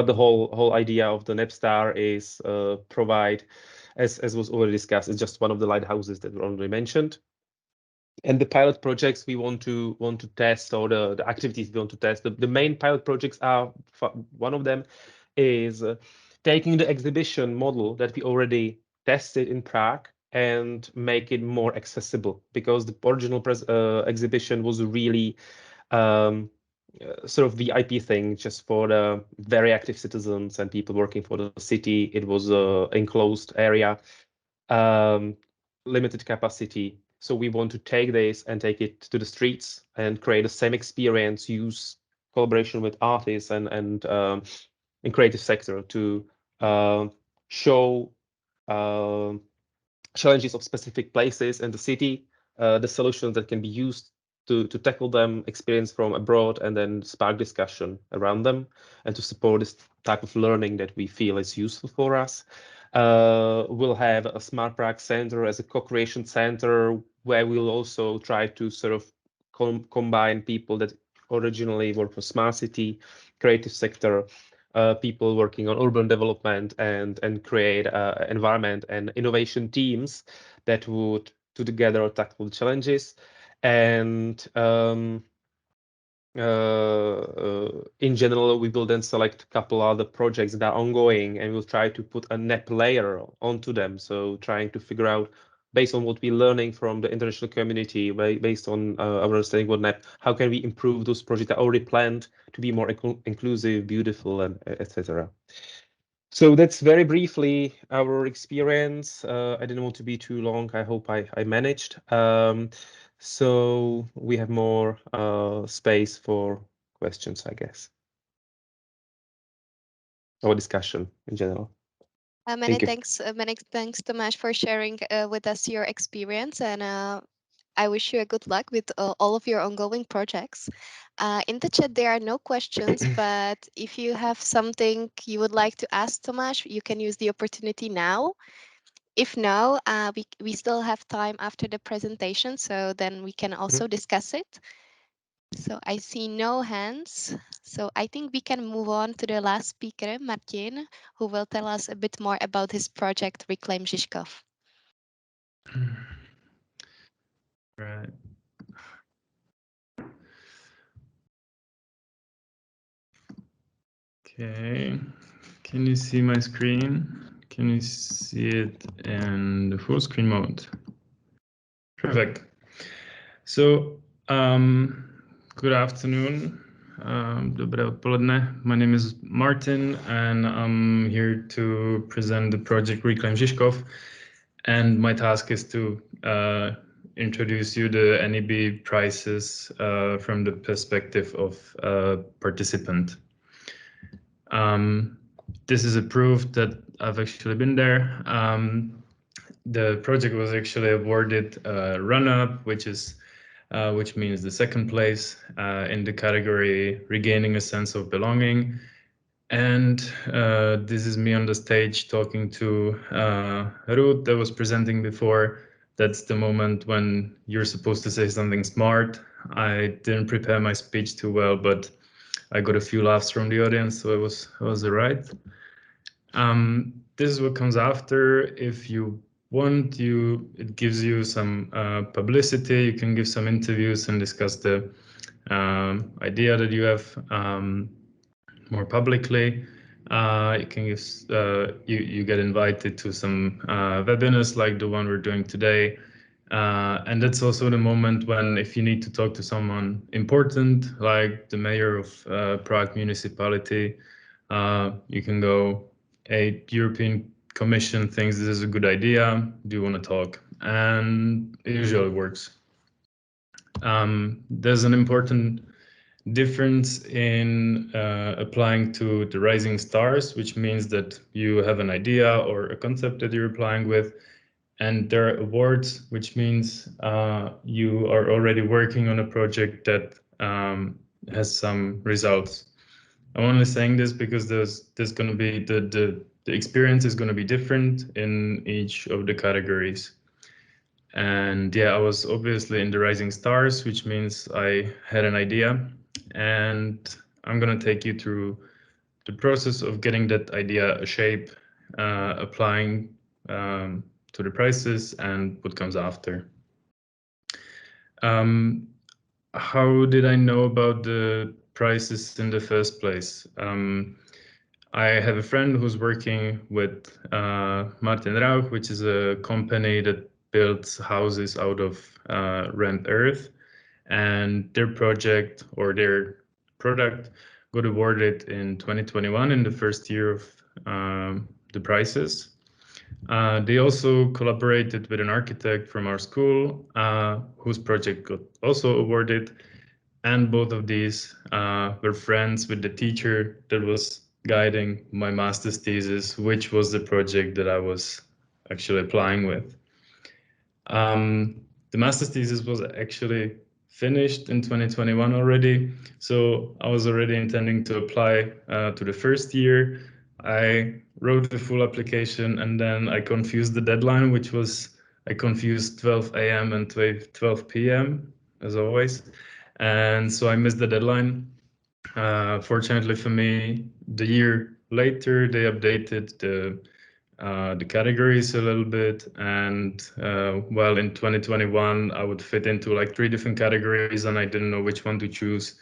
the whole idea of the NEB-STAR is provide, as was already discussed, it's just one of the lighthouses that were already mentioned. And the pilot projects we want to test, or the activities we want to test, the main pilot projects are, one of them is taking the exhibition model that we already tested in Prague and make it more accessible, because the original exhibition was really sort of VIP thing just for the very active citizens and people working for the city. It was an enclosed area, limited capacity. So we want to take this and take it to the streets and create the same experience, use collaboration with artists and in creative sector to show challenges of specific places in the city, the solutions that can be used to tackle them, experience from abroad, and then spark discussion around them, and to support this type of learning that we feel is useful for us. We'll have a Smart Prague Center as a co-creation center where we'll also try to sort of combine people that originally work for smart city, creative sector, people working on urban development and create environment and innovation teams that would together tackle challenges. And in general, we will then select a couple other projects that are ongoing, and we'll try to put a NEP layer onto them. So trying to figure out, based on what we're learning from the international community, based on our understanding what NEP, how can we improve those projects that are already planned to be more inclusive, beautiful, and etc. So that's very briefly our experience. I didn't want to be too long. I hope I managed. So we have more space for questions, I guess, or discussion in general. Many thanks, Tomáš, for sharing with us your experience, and I wish you a good luck with all of your ongoing projects. In the chat, there are no questions, but if you have something you would like to ask Tomáš, you can use the opportunity now. If no, we still have time after the presentation, so then we can also discuss it. So I see no hands. So I think we can move on to the last speaker, Martin, who will tell us a bit more about his project, Reclaim Žižkov. Right. Okay. Can you see my screen? Can you see it in the full screen mode? Perfect. So, good afternoon. Dobré odpoledne. My name is Martin, and I'm here to present the project Reclaim Žižkov. And my task is to introduce you the NEB prices from the perspective of a participant. This is a proof that I've actually been there. The project was actually awarded a run-up, which means the second place in the category Regaining a Sense of Belonging. And this is me on the stage talking to Ruth that was presenting before. That's the moment when you're supposed to say something smart. I didn't prepare my speech too well, but I got a few laughs from the audience, so it was all right. This is what comes after. If you want, it gives you some publicity. You can give some interviews and discuss the idea that you have more publicly. You can give, you get invited to some webinars like the one we're doing today. And that's also the moment when, if you need to talk to someone important, like the mayor of Prague municipality, you can go, a European Commission thinks this is a good idea. Do you want to talk? And it usually works. There's an important difference in applying to the Rising Stars, which means that you have an idea or a concept that you're applying with, and there are awards, which means you are already working on a project that has some results. I'm only saying this because there's going to be the experience is going to be different in each of the categories. And yeah, I was obviously in the Rising Stars, which means I had an idea, and I'm going to take you through the process of getting that idea a shape, applying to the prices and what comes after. How did I know about the prices in the first place? I have a friend who's working with Martin Rauch, which is a company that builds houses out of rent earth, and their project or their product, got awarded in 2021 in the first year of the prizes. They also collaborated with an architect from our school, whose project got also awarded. And both of these were friends with the teacher that was guiding my master's thesis, which was the project that I was actually applying with. The master's thesis was actually finished in 2021 already, so I was already intending to apply to the first year. I wrote the full application and then I confused the deadline, which was, I confused 12 a.m. and 12 p.m. as always. And so I missed the deadline. Fortunately for me, the year later, they updated the categories a little bit. And well, in 2021, I would fit into like 3 different categories and I didn't know which one to choose.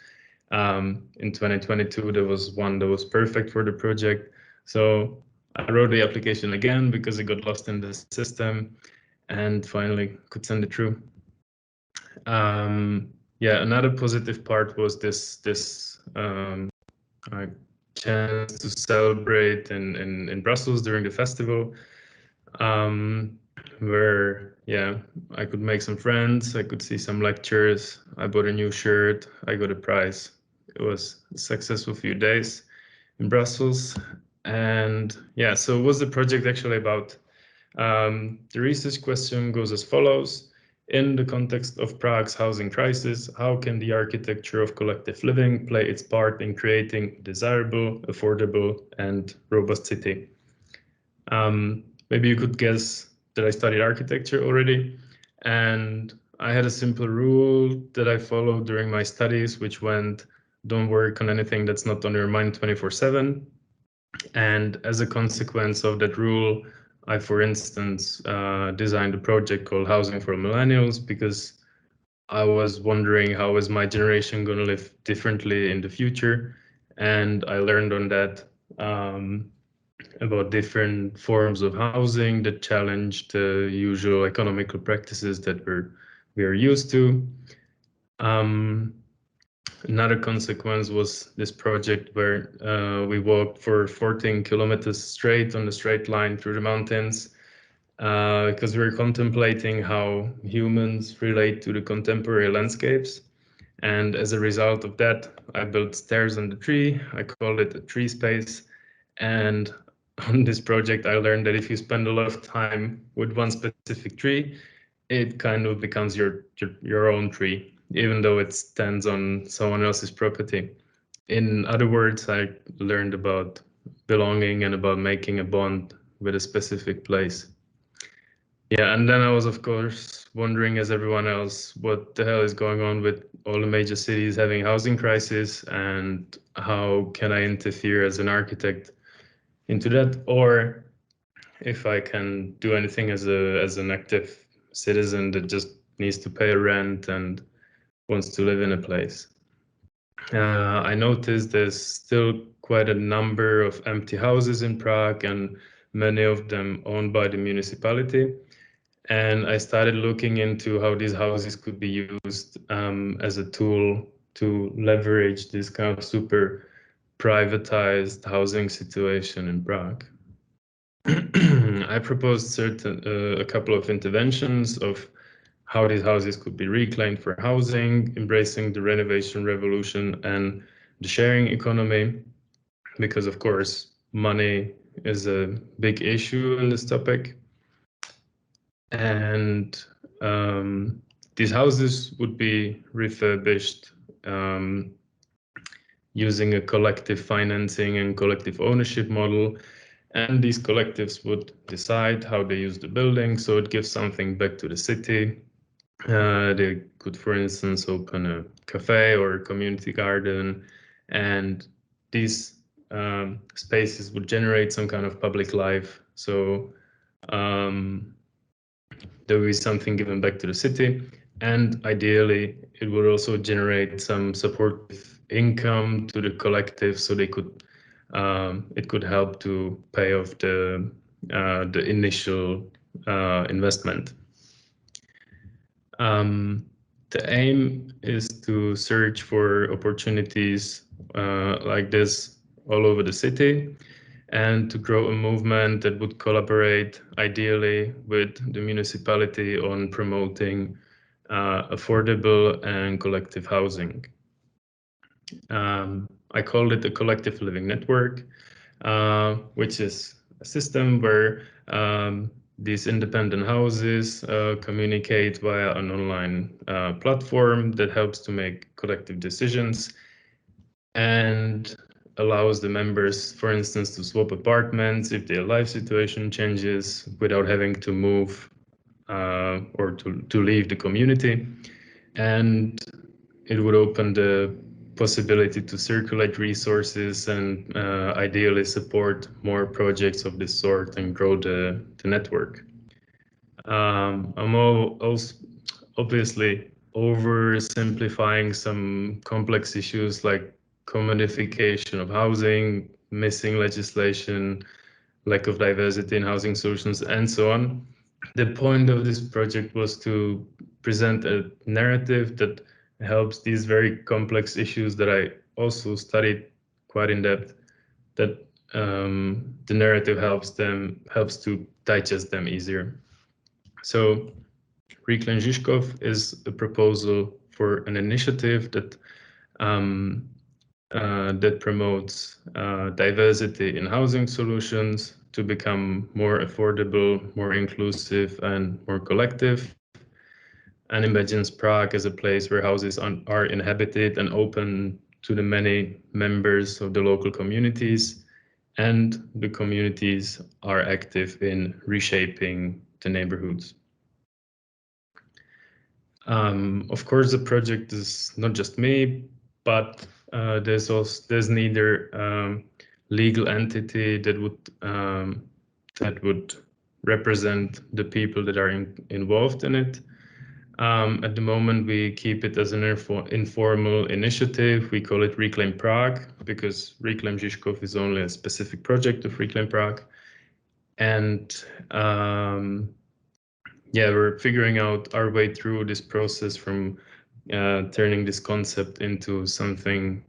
In 2022, there was one that was perfect for the project. So I wrote the application again because it got lost in the system and finally could send it through. Yeah, another positive part was this chance to celebrate in Brussels during the festival, where yeah, I could make some friends, I could see some lectures, I bought a new shirt, I got a prize. It was a successful few days in Brussels. And yeah, so what's the project actually about? The research question goes as follows. In the context of Prague's housing crisis, how can the architecture of collective living play its part in creating a desirable, affordable, and robust city? Maybe you could guess that I studied architecture already, and I had a simple rule that I followed during my studies, which went, don't work on anything that's not on your mind 24/7. And as a consequence of that rule, I, for instance, designed a project called Housing for Millennials because I was wondering how is my generation going to live differently in the future. And I learned on that about different forms of housing that challenge the usual economical practices that we are used to. Another consequence was this project where we walked for 14 kilometers straight on the straight line through the mountains because we were contemplating how humans relate to the contemporary landscapes. And as a result of that, I built stairs on the tree. I called it a tree space. And on this project, I learned that if you spend a lot of time with one specific tree, it kind of becomes your own tree, even though it stands on someone else's property. In other words, I learned about belonging and about making a bond with a specific place. Yeah, and then I was, of course, wondering, as everyone else, what the hell is going on with all the major cities having housing crisis, and how can I interfere as an architect into that, or if I can do anything as an active citizen that just needs to pay rent and wants to live in a place. I noticed there's still quite a number of empty houses in Prague, and many of them owned by the municipality. And I started looking into how these houses could be used as a tool to leverage this kind of super privatized housing situation in Prague. I proposed a couple of interventions of how these houses could be reclaimed for housing, embracing the renovation revolution and the sharing economy, because of course money is a big issue in this topic. And these houses would be refurbished using a collective financing and collective ownership model. And these collectives would decide how they use the building, so it gives something back to the city. They could, for instance, open a cafe or a community garden, and these spaces would generate some kind of public life. So there will be something given back to the city, and ideally it would also generate some supportive income to the collective, so they could it could help to pay off the initial investment. The aim is to search for opportunities like this all over the city and to grow a movement that would collaborate ideally with the municipality on promoting affordable and collective housing. I called it a collective living network, which is a system where these independent houses communicate via an online platform that helps to make collective decisions and allows the members, for instance, to swap apartments if their life situation changes without having to move or to leave the community. And it would open the possibility to circulate resources and ideally support more projects of this sort and grow the network. I'm also obviously oversimplifying some complex issues like commodification of housing, missing legislation, lack of diversity in housing solutions, and so on. The point of this project was to present a narrative that helps these very complex issues that I also studied quite in depth, that the narrative helps to digest them easier. So Reclaim Žižkov is a proposal for an initiative that that promotes diversity in housing solutions to become more affordable, more inclusive, and more collective, and imagines Prague as a place where houses are inhabited and open to the many members of the local communities, and the communities are active in reshaping the neighborhoods. Of course, the project is not just me, but there's neither legal entity that would represent the people that are involved in it. At the moment, we keep it as an informal initiative. We call it Reclaim Prague because Reclaim Žižkov is only a specific project of Reclaim Prague. And yeah, we're figuring out our way through this process from turning this concept into something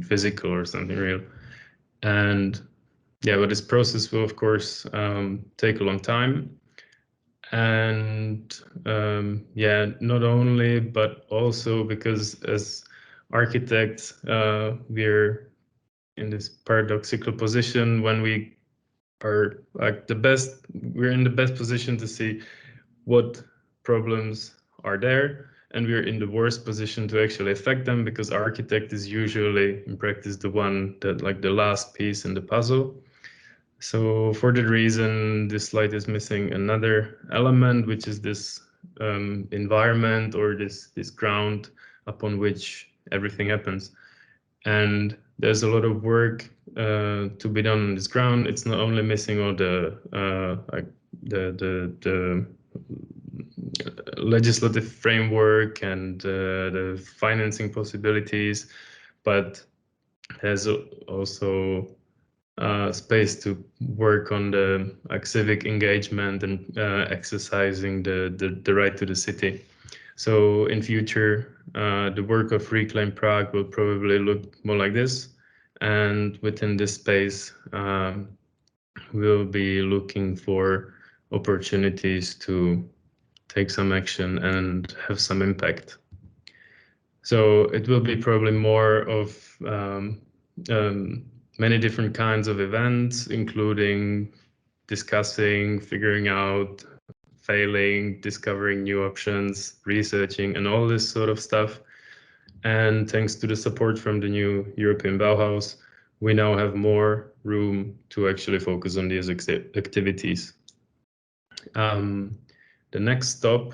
physical or something real. And yeah, but this process will, of course, take a long time. And yeah, not only, but also because as architects, we're in this paradoxical position when we are like we're in the best position to see what problems are there, and we're in the worst position to actually affect them because architect is usually in practice the one that like the last piece in the puzzle. So for that reason, this slide is missing another element, which is this environment or this ground upon which everything happens. And there's a lot of work to be done on this ground. It's not only missing all the legislative framework and the financing possibilities, but there's also space to work on the civic engagement and exercising the right to the city. So in future, the work of Reclaim Prague will probably look more like this. And within this space, we'll be looking for opportunities to take some action and have some impact. So it will be probably more of many different kinds of events, including discussing, figuring out, failing, discovering new options, researching, and all this sort of stuff. And thanks to the support from the new European Bauhaus, we now have more room to actually focus on these activities. The next stop,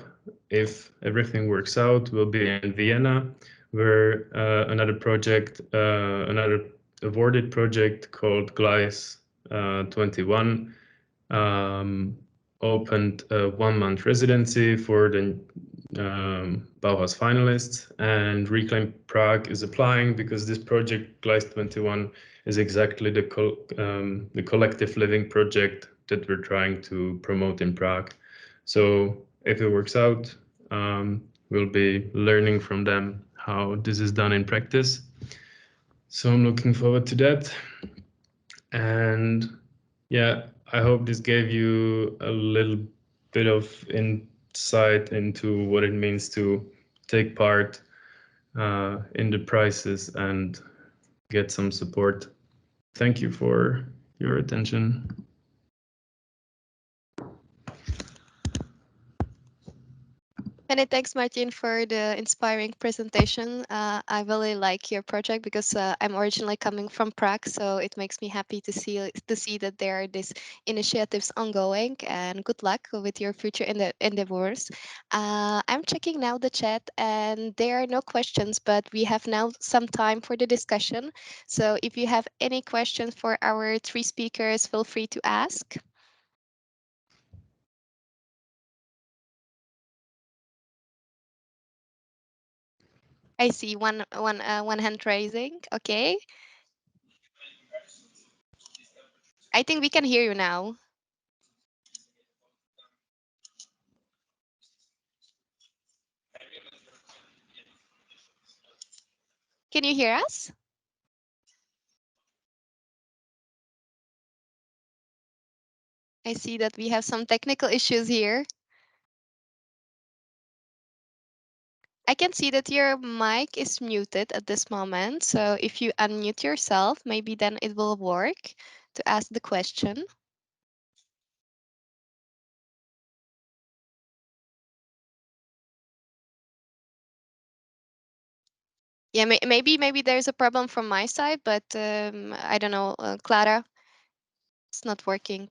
if everything works out, will be in Vienna, where another awarded project called Gleis 21 opened a 1-month residency for the Bauhaus finalists, and Reclaim Prague is applying because this project, Gleis 21, is exactly the collective living project that we're trying to promote in Prague. So if it works out, we'll be learning from them how this is done in practice. So I'm looking forward to that. And yeah, I hope this gave you a little bit of insight into what it means to take part in the prizes and get some support. Thank you for your attention. Many thanks, Martin, for the inspiring presentation. I really like your project because I'm originally coming from Prague, so it makes me happy to see that there are these initiatives ongoing. And good luck with your future endeavors. I'm checking now the chat, and there are no questions, but we have now some time for the discussion. So if you have any questions for our three speakers, feel free to ask. I see one hand raising. Okay. I think we can hear you now. Can you hear us? I see that we have some technical issues here. I can see that your mic is muted at this moment. So if you unmute yourself, maybe then it will work to ask the question. Yeah, maybe there's a problem from my side, but I don't know, Clara, it's not working.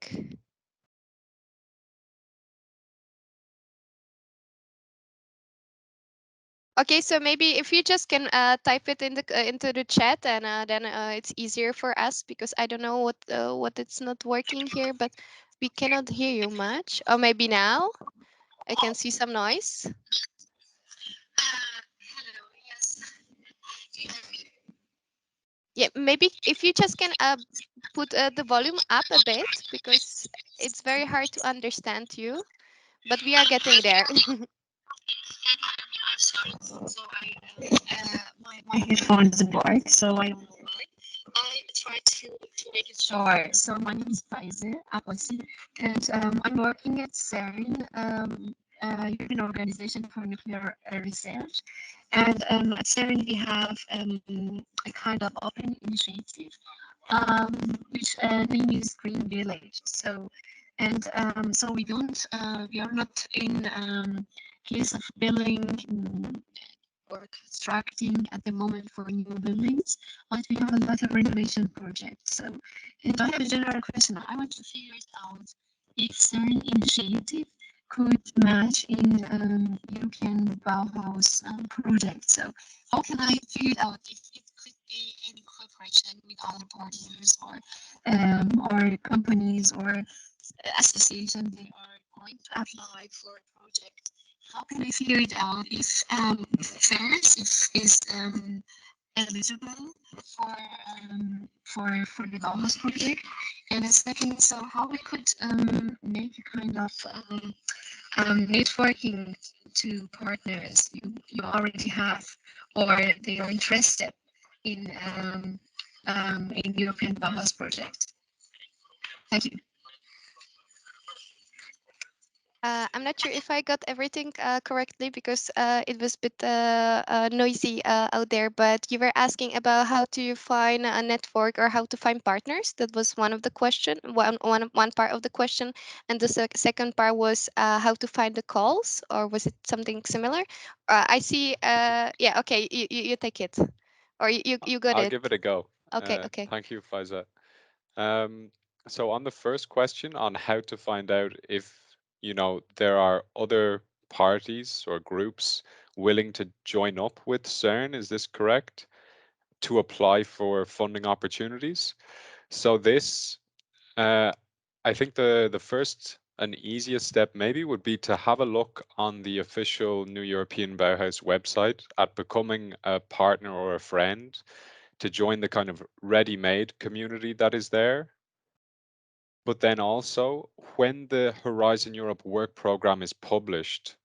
Okay, so maybe if you just can type it in the into the chat, and then it's easier for us, because I don't know what it's not working here, but we cannot hear you much. Or maybe now I can see some noise. Hello, yes. Yeah, maybe if you just can put the volume up a bit, because it's very hard to understand you, but we are getting there. I'm sorry. So my headphone doesn't work, so I try to make it short. So my name is Faize Aposi, and I'm working at CERN, European Organization for Nuclear Research. And at CERN we have a kind of open initiative, which name is Green Village. So so we are not in case of building or constructing at the moment for new buildings, but we have a lot of renovation projects. So, and I have a general question. I want to figure it out if certain initiative could match in European Bauhaus project. So, how can I figure it out if it could be in cooperation with other partners or companies or associations they are going to apply for a project? How can I figure it out if Ferris is eligible for the Bauhaus project? And the second, so how we could make a kind of networking to partners you already have, or they are interested in European Bauhaus project. Thank you. I'm not sure if I got everything correctly, because it was a bit noisy out there, but you were asking about how to find a network or how to find partners. That was one of the question, one part of the question. And the second part was how to find the calls, or was it something similar? I see, yeah, okay, you take it. Or you got it. I'll give it a go. Okay, okay. Thank you, Faiza. So on the first question on how to find out if, there are other parties or groups willing to join up with CERN, is this correct? To apply for funding opportunities. So this, I think the first and easiest step maybe would be to have a look on the official New European Bauhaus website at becoming a partner or a friend, to join the kind of ready-made community that is there. But then also, when the Horizon Europe work program is published,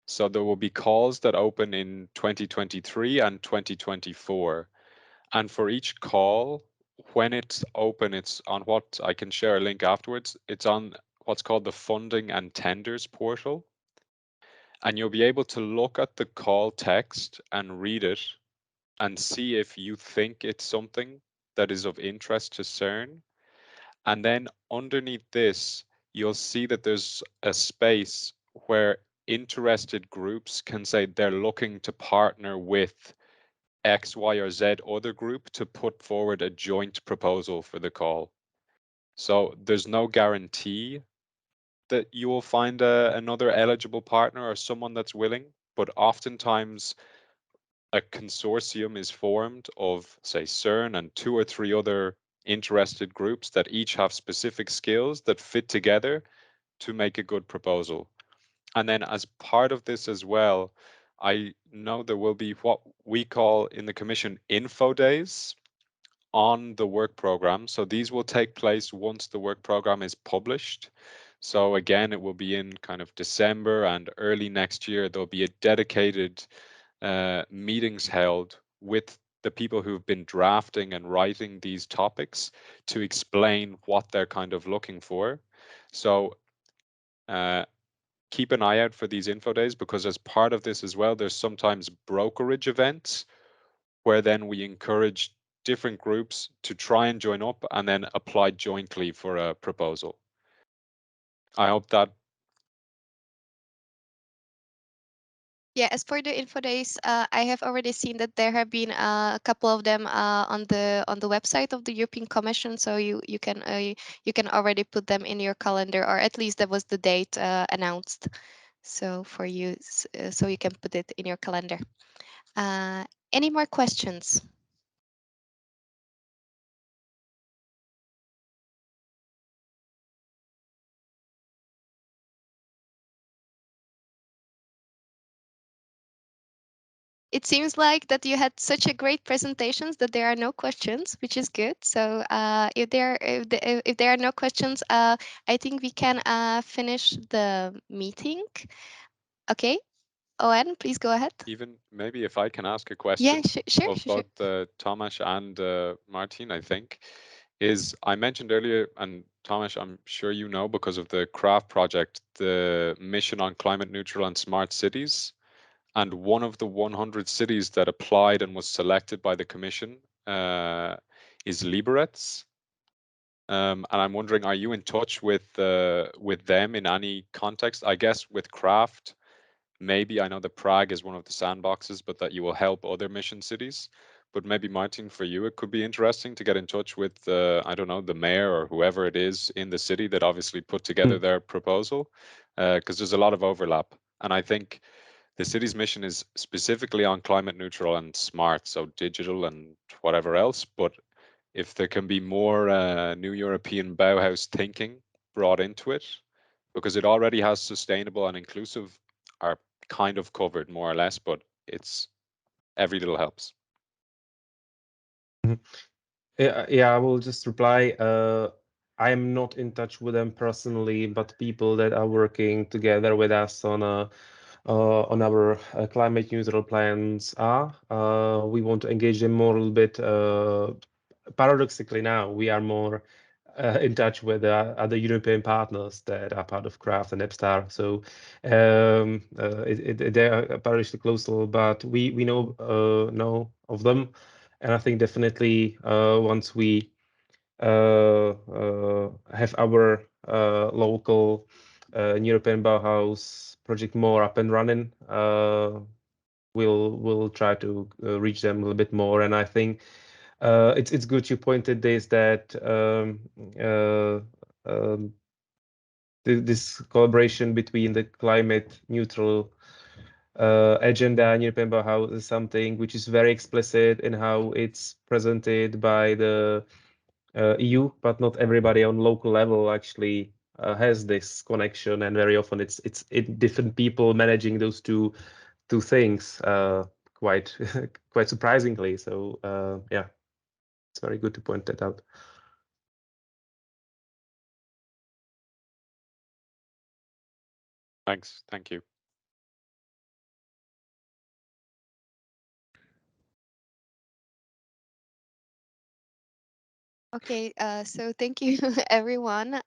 So there will be calls that open in 2023 and 2024. And for each call, when it's open, it's on what I can share a link afterwards. It's on what's called the Funding and Tenders portal. And you'll be able to look at the call text and read it and see if you think it's something that is of interest to CERN. And then underneath this, you'll see that there's a space where interested groups can say they're looking to partner with X, Y, or Z other group to put forward a joint proposal for the call. So there's no guarantee that you will find another eligible partner or someone that's willing, but oftentimes a consortium is formed of, say, CERN and 2 or 3 other interested groups that each have specific skills that fit together to make a good proposal. And then as part of this as well, I know there will be what we call in the Commission info days on the work program. So these will take place once the work program is published. So again, it will be in kind of December and early next year. There'll be a dedicated meetings held with the people who've been drafting and writing these topics to explain what they're kind of looking for. So keep an eye out for these info days, because as part of this as well, there's sometimes brokerage events where then we encourage different groups to try and join up and then apply jointly for a proposal. I hope that. Yeah, as for the info days, I have already seen that there have been a couple of them on the website of the European Commission, so you can already put them in your calendar, or at least that was the date announced. So for you, so you can put it in your calendar. Any more questions? It seems like that you had such a great presentations that there are no questions, which is good. So if there are no questions, I think we can finish the meeting. Okay, Owen, please go ahead. Even maybe if I can ask a question of both Tomáš and Martin, I think, is I mentioned earlier, and Tomáš, I'm sure you know, because of the CRAFT project, the mission on climate neutral and smart cities. And one of the 100 cities that applied and was selected by the Commission is Liberec. And I'm wondering, are you in touch with them in any context? I guess with CRAFT, maybe I know that Prague is one of the sandboxes, but that you will help other mission cities. But maybe Martin, for you, it could be interesting to get in touch with, I don't know, the mayor or whoever it is in the city that obviously put together their proposal, because there's a lot of overlap. And I think the city's mission is specifically on climate neutral and smart, so digital and whatever else. But if there can be more new European Bauhaus thinking brought into it, because it already has sustainable and inclusive are kind of covered more or less, but it's every little helps. Yeah, I will just reply. I am not in touch with them personally, but people that are working together with us on our climate neutral plans are. We want to engage them more a little bit. Paradoxically, now we are more in touch with other European partners that are part of CRAFT and NEB-STAR. So they are paradoxically closer, but we know of them. And I think definitely once we have our local European Bauhaus project more up and running, we'll try to reach them a little bit more. And I think it's good you pointed this, that this collaboration between the climate neutral agenda and European Bauhaus is something which is very explicit in how it's presented by the EU, but not everybody on local level actually has this connection, and very often it's different people managing those two things quite quite surprisingly. So yeah, it's very good to point that out. Thanks. Thank you. Okay, so thank you everyone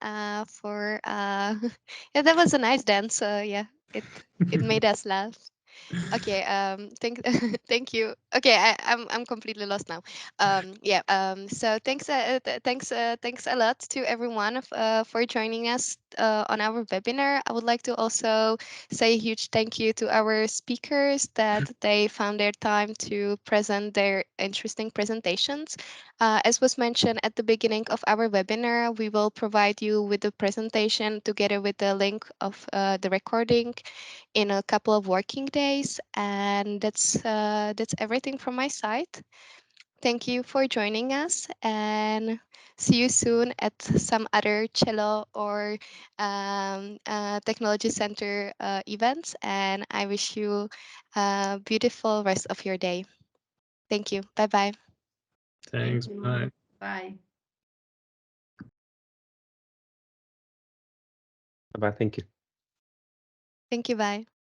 for yeah, that was a nice dance. Yeah, it made us laugh. Okay, thank you. Okay, I'm completely lost now. Yeah, so thanks a lot to everyone for joining us on our webinar. I would like to also say a huge thank you to our speakers that they found their time to present their interesting presentations. As was mentioned at the beginning of our webinar, we will provide you with the presentation together with the link of the recording in a couple of working days, and that's everything from my side. Thank you for joining us, and see you soon at some other cello or technology center events, and I wish you a beautiful rest of your day. Thank you. Bye bye. Thanks. Bye. Bye. Bye. Thank you. Thank you. Bye.